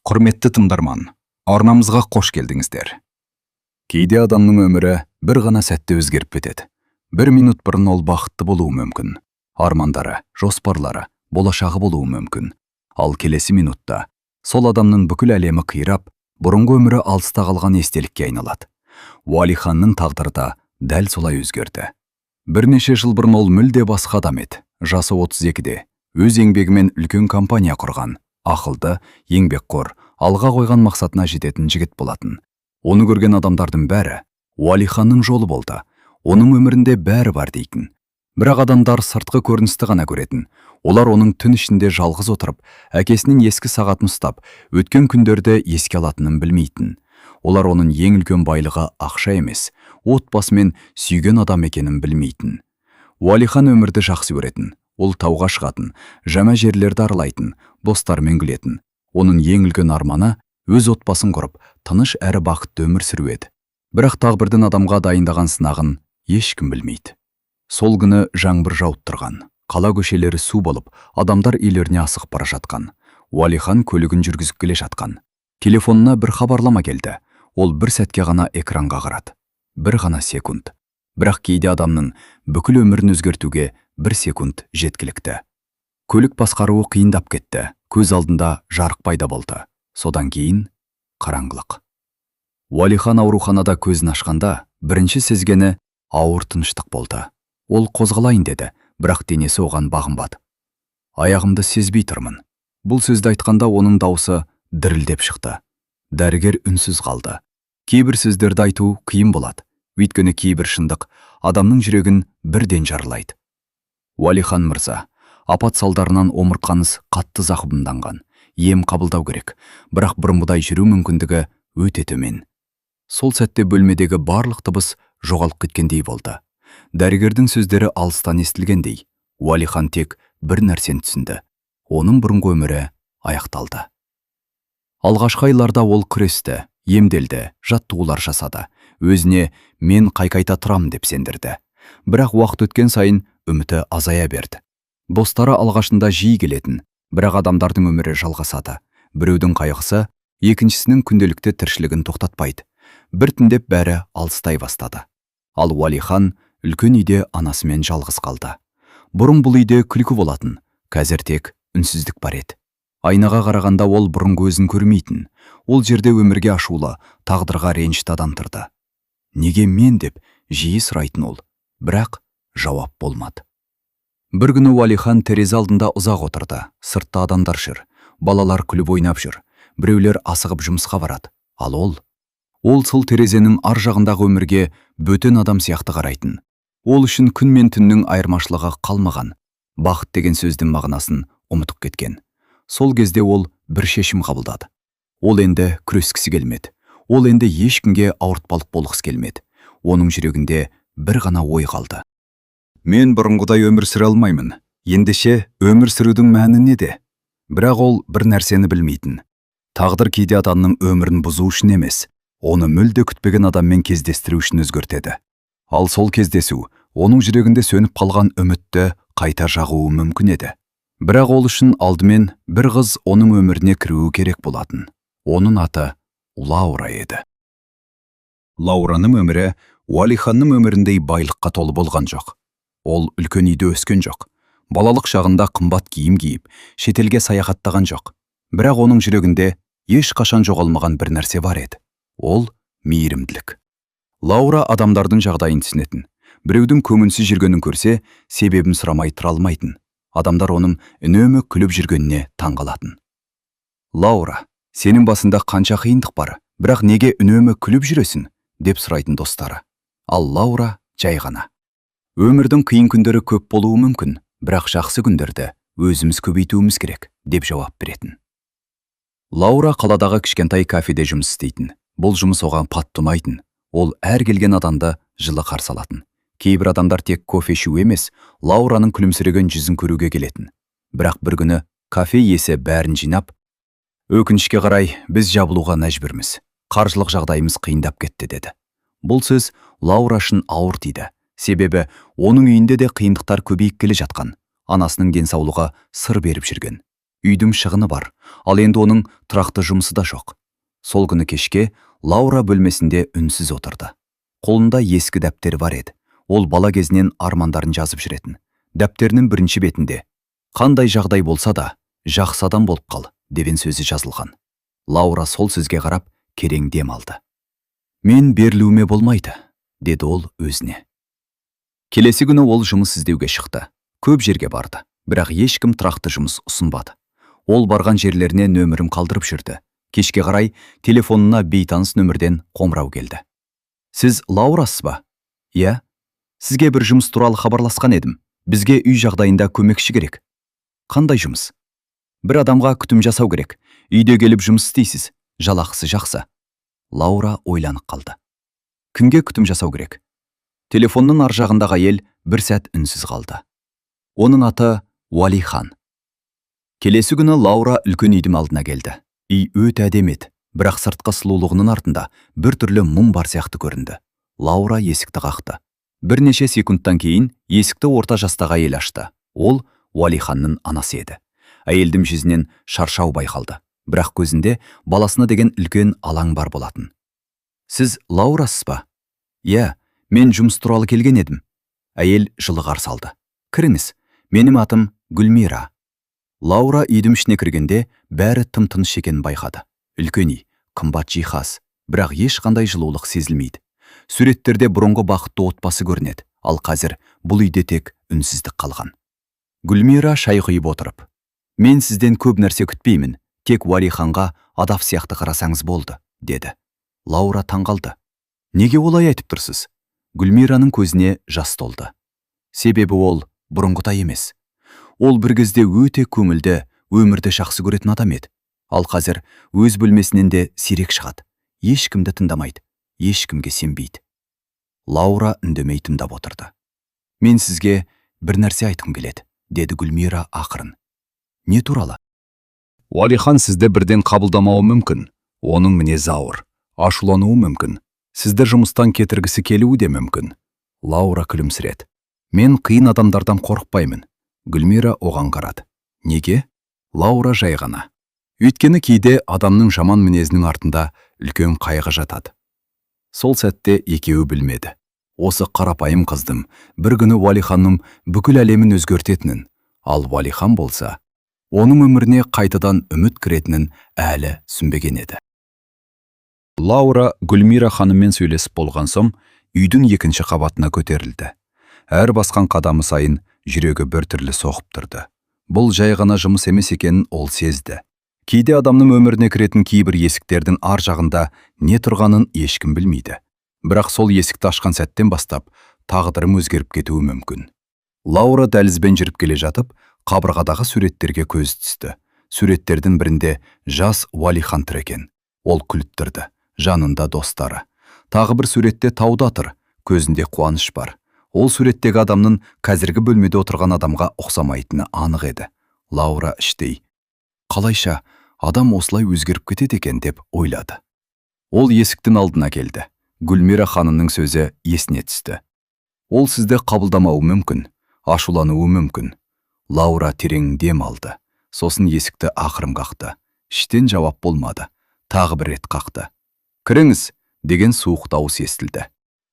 Құрметті тыңдарман, арнамызға қош келдіңіздер. Кейде адамның өмірі бір ғана сәтте өзгеріп кетеді. Бір минут бұрын ол бақытты болуы мүмкін. Армандары, жоспарлары, болашағы болуы мүмкін. Ал келесі минутта сол адамның бүкіл әлемі қирап, бұрынғы өмірі алыста қалған естелікке айналады. Уалиханның тағдыры да дәл солай өзгерді. Бірнеше жыл бұрын ол мүлде басқа адам еді. Жасы 32-де, өз еңбегімен үлкен компания құрған, ақылды, еңбекқор, алға қойған мақсатына жететін жігіт болатын. Оны көрген адамдардың бәрі Уалиханның жолы болды. Оның өмірінде бәрі бар дейтін. Бірақ адамдар сыртқы көріністі ғана көретін. Олар оның түн ішінде жалғыз отырып, әкесінің ескі сағатын ұстап, өткен күндерді еске алатынын білмейтін. Олар оның ең үлкен байлығы ақша емес, отбасы мен сүйген адам екенін білмейтін. Уалихан өмірді жақсы көретін. Ол тауға шығатын, жаңа жерлерді аралайтын, достармен күлетін. Оның ең үлкен арманы өз отбасын құрып, тыныш әрі бақытты өмір сүру еді. Бірақ тағдырдың адамға дайындаған сынағын ешкім білмейді. Сол күні жаңбыр жауып тұрған, қала көшелері су болып, адамдар үйлеріне асығып бара жатқан. Уалихан көлігін жүргізіп келе жатқан. Телефонына бір хабарлама келді. Ол бір сәтке ғана экранға қарады. Бір ғана секунд. Бірақ кейде адамның бүкіл өмірін өзгертуге бір секунд жеткілікті. Көлік басқаруы қиындап кетті. Көз алдында жарық пайда болды. Содан кейін қараңғылық. Уалихан ауруханада көзін ашқанда, бірінші сезгені ауыр тыныштық болды. Ол қозғалайын деді, бірақ денесі оған бағынбады. Аяғымды сезбей тұрмын. Бұл сөзді айтқанда оның даусы дірілдеп шықты. Дәрігер үнсіз қалды. Кейбір сөздерді айту қиын болады. Өйткені кейбір шындық адамның жүрегін бірден жарылайды. Уалихан мырза, апат салдарынан омыртқаңыз қатты зақымданған. Ем қабылдау керек, бірақ бұрынғыдай жүру мүмкіндігі өте төмен. Сол сәтте бөлмедегі барлық дыбыс жоғалып кеткендей болды. Дәрігердің сөздері алыстан естілгендей. Уалихан тек бір нәрсені түсінді. Оның бұрынғы өмірі аяқталды. Алғашқы айларда ол күресті, емделді, жаттығулар жасады. Өзіне мен қайта тұрам деп сендірді. Бірақ уақыт өткен сайын үміті азая берді. Достары алғашында жиі келетін, бірақ адамдардың өмірі жалғасады. Біреудің қайғысы екіншісінің күнделікті тіршілігін тоқтатпайды. Біртіндеп бәрі алыстай бастады. Ал Уалихан үлкен үйде анасымен жалғыз қалды. Бұрын бұл үйде күлкі болатын, қазір тек үнсіздік бар еді. Айнаға қарағанда ол бұрынғы өзін көрмейтін. Ол жерде өмірге ашулы, тағдырға ренжітті адам тұрды. Неге мен деп жиі сұрайтын ол, бірақ жауап болмады. Бір күні Уалихан терезе алдында ұзақ отырды. Сыртта адамдар жүр, балалар күліп ойнап жүр, біреулер асығып жұмысқа барады. Ал ол сол терезенің ар жағындағы өмірге бөтен адам сияқты қарайтын. Ол үшін күн мен түннің айырмашылығы қалмаған. Бақыт деген сөздің мағынасын ұмытып кеткен. Сол кезде ол бір шешім қабылдады. Ол енді күрескісі келмеді. Ол енді ешкімге ауыртпалық болғысы келмеді. Оның жүрегінде бір ғана ой қалды. Мен бұрынғыдай өмір сүре алмаймын. Ендеше өмір сүрудің мәні неде? Бірақ ол бір нәрсені білмейтін. Тағдыр кейде адамның өмірін бұзу үшін емес, оны мүлде күтпеген адаммен кездестіру үшін өзгертеді. Ал сол кездесу оның жүрегінде сөніп қалған үмітті қайта жағуы мүмкін еді. Бірақ ол үшін алдымен бір қыз оның өміріне кіруі керек болатын. Оның аты Лаура еді. Лаураның өмірі Уалиханның өміріндей байлыққа толы болған жоқ. Ол үлкен үйде өскен жоқ. Балалық шағында қымбат киім киіп, шетелге саяхаттаған жоқ. Бірақ оның жүрегінде ешқашан жоғалмаған бір нәрсе бар еді. Ол мейірімділік. Лаура адамдардың жағдайын түсінетін. Біреудің көңілсіз жүргенін көрсе, себебін сұрамай тұра алмайтын. Адамдар оның үнемі күліп жүргеніне таң қалатын. Лаура, сенің басында қанша қиындық бар, бірақ неге үнемі күліп жүресің? Деп сұрайтын достары. Ал Лаура жай ғана. Өмірдің қиын күндері көп болуы мүмкін, бірақ жақсы күндерді өзіміз көбейтуіміз керек, деп жауап беретін. Лаура қаладағы кішкентай кафеде жұмыс істейтін. Бұл жұмыс оған қатты ұнайтын. Ол әр келген адамды жылы қарсы алатын. Кейбір адамдар тек кофе ішу емес, Лаураның күлімсіреген жүзін көруге келетін. Бірақ бір күні кафе иесі бәрін жинап, өкінішке қарай біз жабылуға мәжбүрміз. Қаржылық жағдайымыз қиындап кетті деді. Бұл сөз Лаура үшін ауыр тиді. Себебі оның үйінде де қиындықтар көбейіп келе жатқан. Анасының денсаулығы сыр беріп жүрген. Үйдің шығыны бар, ал енді оның тұрақты жұмысы да жоқ. Сол күні кешке Лаура бөлмесінде үнсіз отырды. Қолында ескі дәптері бар еді. Ол бала кезінен армандарын жазып жүретін. Дәптерінің бірінші бетінде «Қандай жағдай болса да, жақсы адам болып қал» деген сөзі жазылған. Лаура сол сөзге қарап керең дем алды. «Мен берілуіме болмайды», деді ол өзіне. Келесі күні ол жұмыс іздеуге шықты. Көп жерге барды, бірақ ешкім тұрақты жұмыс ұсынбады. Ол барған жерлеріне нөмірін қалдырып жүрді. Кешке қарай телефонына бейтаныс нөмірден қоңырау келді. «Сіз Лаурасыз ба?» «Иә, сізге бір жұмыс туралы хабарласқан едім. Бізге үй жағдайында көмекші керек». «Қандай жұмыс?» «Бір адамға күтім жасау керек. Үйде келіп жұмыс істейсіз. Жалақысы жақсы». Лаура ойланып қалды. Кімге күтім жасау керек? Телефонның ар жағындағы әйел бір сәт үнсіз қалды. Оның аты Уалихан. Келесі күні Лаура үлкен үйдің алдына келді. Үй өте әдемі еді, бірақ сыртқы сұлулығының артында бір түрлі мұң бар сияқты көрінді. Лаура есікті қақты. Бірнеше секундтан кейін есікті орта жастағы әйел ашты. Ол Уалиханның анасы еді. Әйелдің жүзінен шаршау байқалды, бірақ көзінде баласына деген үлкен алаң бар болатын. «Сіз Лаурасыз ба?» «Иә, мен жұмыс туралы келген едім». Әйел жылы қарсы алды. «Кіріңіз, менің атым Гүлмира». Лаура үйдің ішіне кіргенде бәрі тым-тыныш екенін байқады. Үлкен үй, қымбат жиһаз, бірақ ешқандай жылулық сезілмейді. Суреттерде бұрынғы бақытты отбасы көрінеді, ал қазір бұл үйде тек үнсіздік қалған. Гүлмира шай құйып отырып: «Мен сізден көп нәрсе күтпеймін, тек Уалиханға адап сияқты қарасаңыз болды», деді. Лаура таңғалды. «Неге олай айтып тұрсыз?» Гүлмираның көзіне жас толды. Себебі ол бұрынғыдай емес. Ол бір кезде өте көңілді, өмірді жақсы көретін адам еді. Ал қазір өз бөлмесінен де сирек шығады. Ешкімді тыңдамайды, ешкімге сенбейді. Лаура үндемей тыңдап отырды. «Мен сізге бір нәрсе айтқым келеді», деді Гүлмира ақырын. «Не туралы?» «Уалихан сізді бірден қабылдамауы мүмкін. Оның мінезі ауыр, ашулануы мүмкін. Сізді жұмыстан кетіргісі келуі де мүмкін». Лаура күлімсіреді. «Мен қиын адамдардан қорықпаймын». Гүлмира оған қарады. «Неге?» Лаура жай ғана. «Өйткені кейде адамның жаман мінезінің артында үлкен қайғы жатады». Сол сәтте екеуі білмеді. Осы қарапайым қыздың бір күні Уалиханның бүкіл әлемін өзгертетінін, ал Уалихан болса, оның өміріне қайтадан үміт кіретінін әлі түсінбеген еді. Лаура Гүлмира ханыммен сөйлесіп болған соң, үйдің екінші қабатына көтерілді. Әр басқан қадамы сайын жүрегі бір түрлі соғып тұрды. Бұл жай ғана жұмыс емес екенін ол сезді. Кейде адамның өміріне кіретін кейбір есіктердің ар жағында не тұрғанын ешкім білмейді. Бірақ сол есікті ашқан сәттен бастап тағдырым өзгеріп кетуі мүмкін. Лаура дәлізбен жүріп келе жатып, қабырғадағы суреттерге көз түсті. Суреттердің бірінде жас Уалихан тұр екен. Ол күліп тұрды, жанында достары. Тағы бір суретте тауда тұр, көзінде қуаныш бар. Ол суреттегі адамның қазіргі бөлмеде отырған адамға ұқсамайтыны анық еді. Лаура іштей: «Қалайша адам осылай өзгеріп кетеді екен» деп ойлады. Ол есіктің алдына келді. Гүлмира ханымның сөзі есіне түсті. «Ол сізді қабылдамауы мүмкін, ашулануы мүмкін». Лаура терең дем алды. Сосын есікті ақырын қақты. Іштен жауап болмады. Тағы бір рет қақты. «Кіріңіз» деген суық дауыс естілді.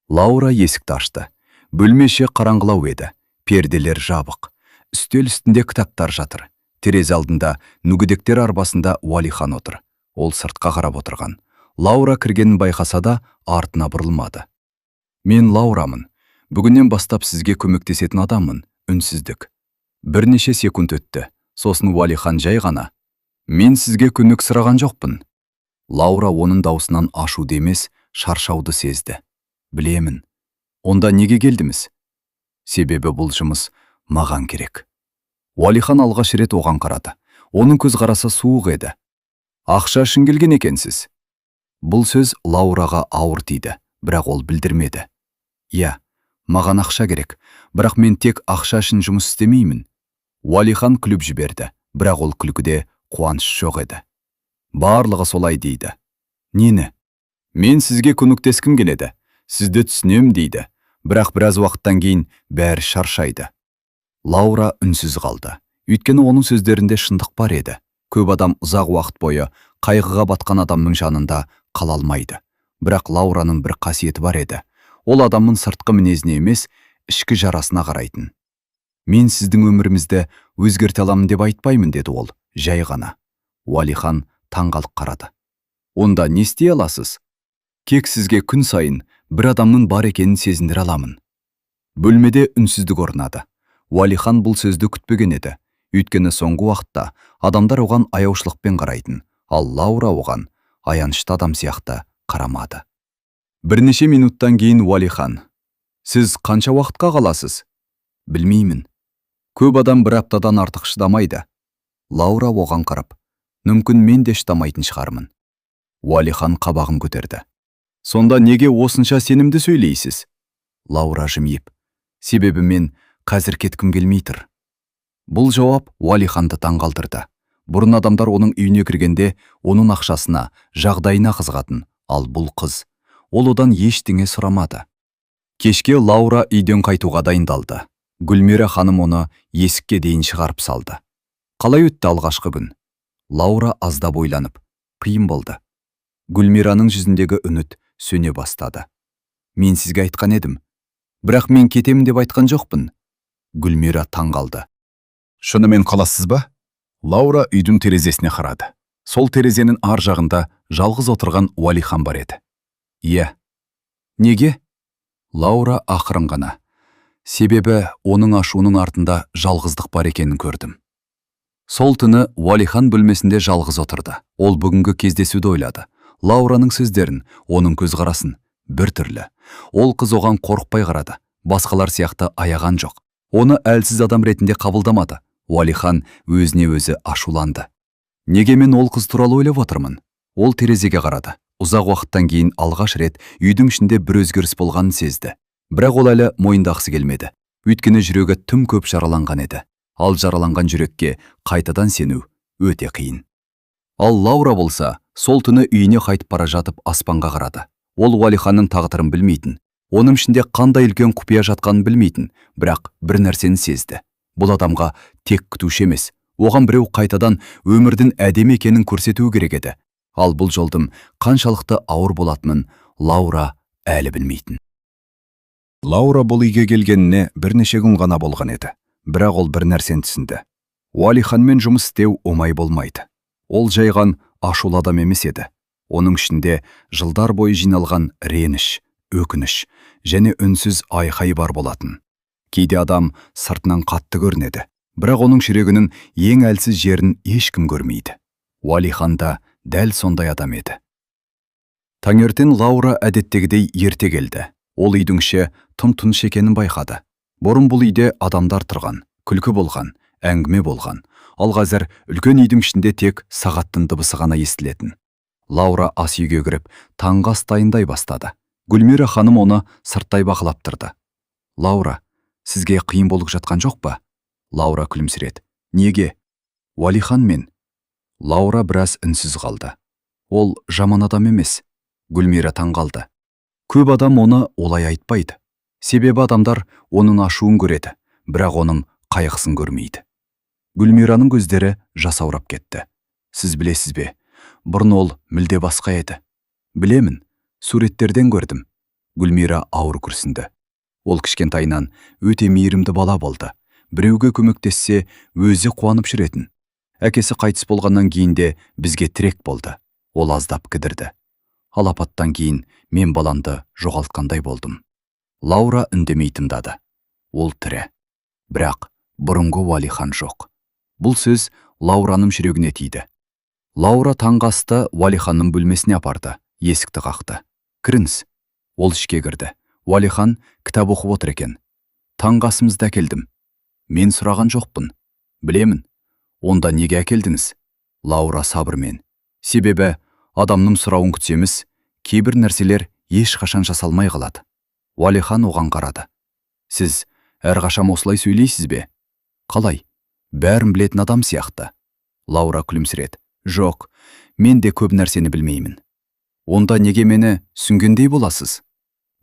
Лаура есікті ашты. Бөлмеше қараңғылау еді. Перделер жабық. Үстел үстінде кітаптар жатыр. Терезе алдында мүгедектер арбасында Уалихан отыр. Ол сыртқа қарап отырған. Лаура кіргенін байқаса да артына бұрылмады. «Мен Лаурамын. Бүгіннен бастап сізге көмектесетін адаммын». Үнсіздік. Бірнеше секунд өтті. Сосын Уалихан жай ғана: «Мен сізге көмек сұраған жоқпын». Лаура оның даусынан ашуды емес, шаршауды сезді. «Білемін. Онда неге келдіңіз?» «Себебі бұл жұмыс маған керек». Уалихан алғаш рет оған қарады. Оның көз қарасы суық еді. «Ақша үшін келген екенсіз?» Бұл сөз Лаураға ауыр тиді, бірақ ол білдірмеді. «Иә, маған ақша керек, бірақ мен тек ақша үшін жұмыс істемеймін». Уалихан күліп жіберді, бірақ ол күлкіде қуаныш жоқ еді. «Барлығы солай» дейді. «Нені?» «Мен сізге көмектескім келеді, сізді түсінем» дейді. Бірақ біраз уақыттан кейін бәрі шаршайды. Лаура үнсіз қалды. Өйткені оның сөздерінде шындық бар еді. Көп адам ұзақ уақыт бойы қайғыға батқан адамның жанында қала алмайды. Бірақ Лаураның бір қасиеті бар еді. Ол адамның сыртқы мінезіне емес, ішкі жарасына қарайтын. Мен сіздің өмірімізді өзгерте аламын деп айтпаймын, деді ол, жай ғана. Уалихан таңғалып қарады. Онда не істей аласыз? Кек сізге күн сайын бір адамның бар екенін сезіндіре аламын. Бөлмеде үнсіздік орнады. Уалихан бұл сөзді күтпеген еді. Өйткені соңғы уақытта адамдар оған аяушылықпен қарайтын, ал Лаура оған аянышты адам сияқты қарамады. Бірнеше минуттан кейін Уалихан: сіз қанша уақытқа қаласыз? Білмеймін. Көп адам бір аптадан артық шыдамайды. Лаура оған қарап: мүмкін мен де шыдамайтын шығармын. Уалихан қабағын көтерді. Сонда неге осынша сенімді сөйлейсіз? Лаура жымиып: себебі мен қазір кеткім келмей тұр. Бұл жауап Уалиханды таңғалдырды. Бұрын адамдар оның үйіне кіргенде оның ақшасына, жағдайына қызығатын, ал бұл қыз, ол одан ештеңе сұрамады. Кешке Лаура үйден қайтуға дайындалды. Гүлмира ханым оны есікке дейін шығарып салды. Қалай өтті алғашқы күн? Лаура аздап ойланып: қиын болды. Гүлмираның жүзіндегі үміт сөне бастады. Мен сізге айтқан едім. Бірақ мен кетемін деп айтқан жоқпын. Гүлмира таңғалды. Шынымен қаласыз ба? Лаура үйдің терезесіне қарады. Сол терезенің ар жағында жалғыз отырған Уалихан бар еді. Иә. Неге? Лаура ақырын ғана: себебі оның ашуының артында жалғыздық бар екенін көрдім. Сол түні Уалихан бөлмесінде жалғыз отырды. Ол бүгінгі кездесуді ойлады. Лаураның сөздерін, оның көзқарасын бір түрлі. Ол қыз оған қорықпай қарады. Басқалар сияқты аяған жоқ. Оны әлсіз адам ретінде қабылдамады. Уалихан өзіне өзі ашуланды. Неге мен ол қыз туралы ойлап отырмын? Ол терезеге қарады. Ұзақ уақыттан кейін алғаш рет үйдің ішінде бір өзгеріс болғанын сезді. Бірақ ол әлі мойындағысы келмеді. Өйткені жүрегі тым көп жараланған еді. Ал жараланған жүрекке қайтадан сену өте қиын. Ал Лаура болса, сол түні үйіне қайтып бара жатып аспанға қарады. Ол Уалиханның тағдырын білмейтін, оның ішінде қандай үлкен құпия жатқанын білмейтін, бірақ бір нәрсені сезді. Бұл адамға тек күтуші емес, оған біреу қайтадан өмірдің әдемі екенін көрсетуі керек еді. Ал бұл жолдың қаншалықты ауыр болатынын Лаура әлі білмейтін. Лаура бұл үйге келгеніне бірнеше күн ғана болған еді. Бірақ ол бір нәрсені түсінді. Уалиханмен жұмыс істеу оңай болмайды. Ол жайған ашулы адам емес еді. Оның ішінде жылдар бойы жиналған реніш, өкініш және үнсіз айқай бар болатын. Кейде адам сыртынан қатты көрінеді, бірақ оның жүрегінің ең әлсіз жерін ешкім көрмейді. Уалихан да дәл сондай адам еді. Таңертең Лаура әдеттегідей ерте келді. Ол үйдің іші тым-тыныш екенін байқады. Бұрын бұл үйде адамдар тұрған, күлкі болған, әңгіме болған. Ал қазір үлкен үйдің ішінде тек сағаттың дыбысы ғана естілетін. Лаура ас үйге кіріп, таңғы ас дайындай бастады. Гүлмира ханым оны сырттай бақылап тұрды. Лаура, сізге қиын болып жатқан жоқ па? Лаура күлімсіреді. Неге? Уалихан мен. Лаура біраз үнсіз қалды. Ол жаман адам емес. Гүлмира таңғалды. Көп адам оны олай айтпайды. Себебі адамдар оның ашуын көреді, бірақ оның қайғысын көрмейді. Гүлмираның көздері жасаурап кетті. Сіз білесіз бе? Бұрын ол мүлде басқа еді. Білемін, суреттерден көрдім. Гүлмира ауыр күрсінді. Ол кішкентайынан өте мейірімді бала болды. Біреуге көмектессе, өзі қуанып жүретін. Әкесі қайтыс болғаннан кейін де бізге тірек болды. Ол аздап кідірді. Ал апаттан кейін мен баламды жоғалтқандай болдым. Лаура үндемей тыңдады. Ол тірі. Бірақ бұрынғы Уалихан жоқ. Бұл сөз Лаураның жүрегіне тиді. Лаура таңғы асты Уалиханның бөлмесіне апарды. Есікті қақты. Кіріңіз. Ол ішке кірді. Уалихан кітап оқып отыр екен. Таңғы асымызды әкелдім. Мен сұраған жоқпын. Білемін. Онда неге әкелдіңіз? Лаура сабырмен. Себебі адамның сұрауын күтсеміз, кейбір нәрселер ешқашан жасалмай қалады. Уалихан оған қарады. Сіз әрқашан осылай сөйлейсіз бе? Қалай? Бәрін білетін адам сияқты. Лаура күлімсіреді. Жоқ, мен де көп нәрсені білмеймін. Онда неге мені сүнгендей боласыз?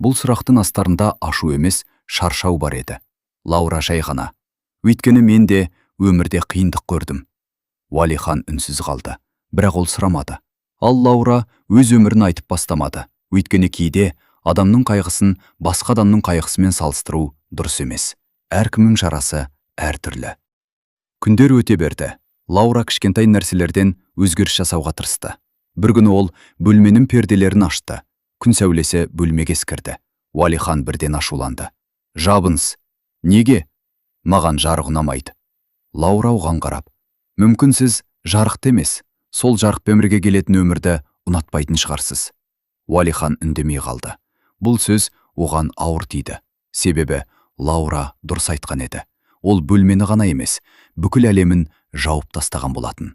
Бұл сұрақтың астарында ашу емес, шаршау бар еді. Лаура жай ғана. Өйткені мен де өмірде қиындық көрдім. Уалихан үнсіз қалды, бірақ ол сұрамады. Ал Лаура өз өмірін айтып бастамады. Өйткені кейде адамның қайғысын басқа адамның қайғысымен салыстыру дұрыс емес. Әркімнің жарасы әртүрлі. Күндер өте берді. Лаура кішкентай нәрселерден өзгеріс жасауға тырысты. Бір күні ол бөлменің перделерін ашты. Күн сәулесі бөлмеге кірді. Уалихан бірден ашуланды. Жабыңыз. Неге? Маған жарық ұнамайды. Лаура оған қарап. Мүмкін сіз жарықты емес, сол жарықпен бірге келетін өмірді ұнатпайтын шығарсыз. Уалихан үндемей қалды. Бұл сөз оған ауыр тиді. Себебі Лаура дұрыс айтқан еді. Ол бөлмені ғана емес, бүкіл әлемін жауып тастаған болатын.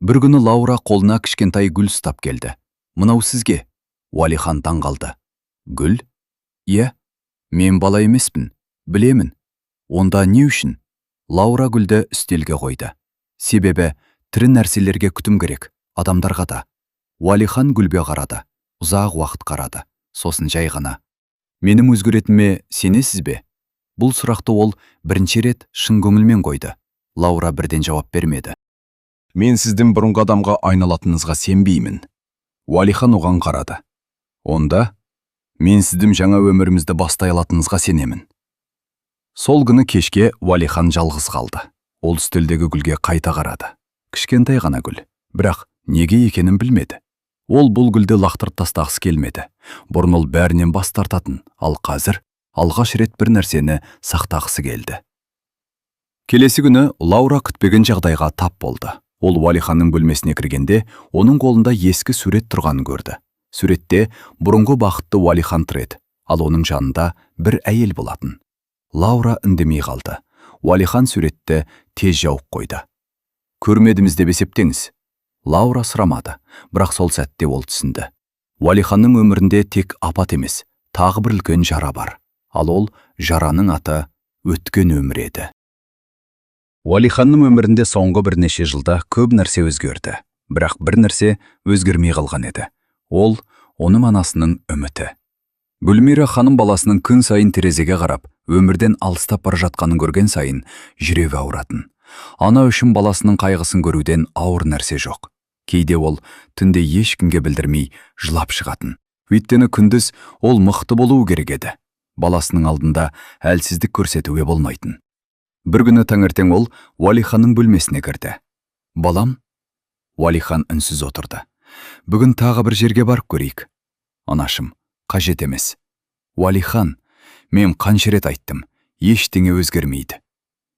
Бір күні Лаура қолына кішкентай гүл ұстап келді. Мынау сізге. Уалихан таң қалды. Гүл? Иә, мен бала емеспін, білемін. Онда не үшін? Лаура гүлді үстелге қойды. Себебі тірі нәрселерге күтім керек, адамдарға да. Уалихан гүлге қарады, ұзақ уақыт қарады. Сосын жай ғана. Менің өзгеретіме сенесіз бе? Бұл сұрақты ол бірінші рет шын көңілмен қойды. Лаура бірден жауап бермеді. Мен сіздің бұрынғы адамға айналатыныңызға сенбеймін. Уалихан оған қарады. Онда мен сіздің жаңа өмірімізді бастай алатыныңызға сенемін. Сол күні кешке Уалихан жалғыз қалды. Ол үстелдегі гүлге қайта қарады. Кішкентай ғана гүл, бірақ неге екенін білмеді. Ол бұл гүлді лақтырып тастағысы келмеді. Бұрын ол бәрінен бас тартатын, ал қазір алғаш рет бір нәрсені сақтағысы келді. Келесі күні Лаура күтпеген жағдайға тап болды. Ол Уалиханның бөлмесіне кіргенде, оның қолында ескі сурет тұрғанын көрді. Суретте бұрынғы бақытты Уалихан тұр еді, ал оның жанында бір әйел болатын. Лаура үндемей қалды. Уалихан суретті тез жауып қойды. Көрмедіңіз деп есептеңіз. Лаура сұрамады, бірақ сол сәтте ол түсінді. Уалиханның өмірінде тек апат емес, тағы бір үлкен жара бар. Ал ол жараның аты өткен өмір еді. Уалиханның өмірінде соңғы бірнеше жылда көп нәрсе өзгерді, бірақ бір нәрсе өзгермей қалған еді. Ол оның анасының үміті. Гүлмира ханым баласының күн сайын терезеге қарап, өмірден алыстап бара жатқанын көрген сайын жүрегі ауыратын. Ана үшін баласының қайғысын көруден ауыр нәрсе жоқ. Кейде ол түнде ешкімге білдірмей жылап шығатын. Өйткені күндіз ол мықты болуы керек еді. Баласының алдында әлсіздік көрсетуге болмайтын. Бір күні таңертең ол Уалиханның бөлмесіне кірді. Балам? Уалихан үнсіз отырды. Бүгін тағы бір жерге барып көрейік. Анашым, қажет емес. Уалихан, мен қанша рет айттым, ештеңе өзгермейді.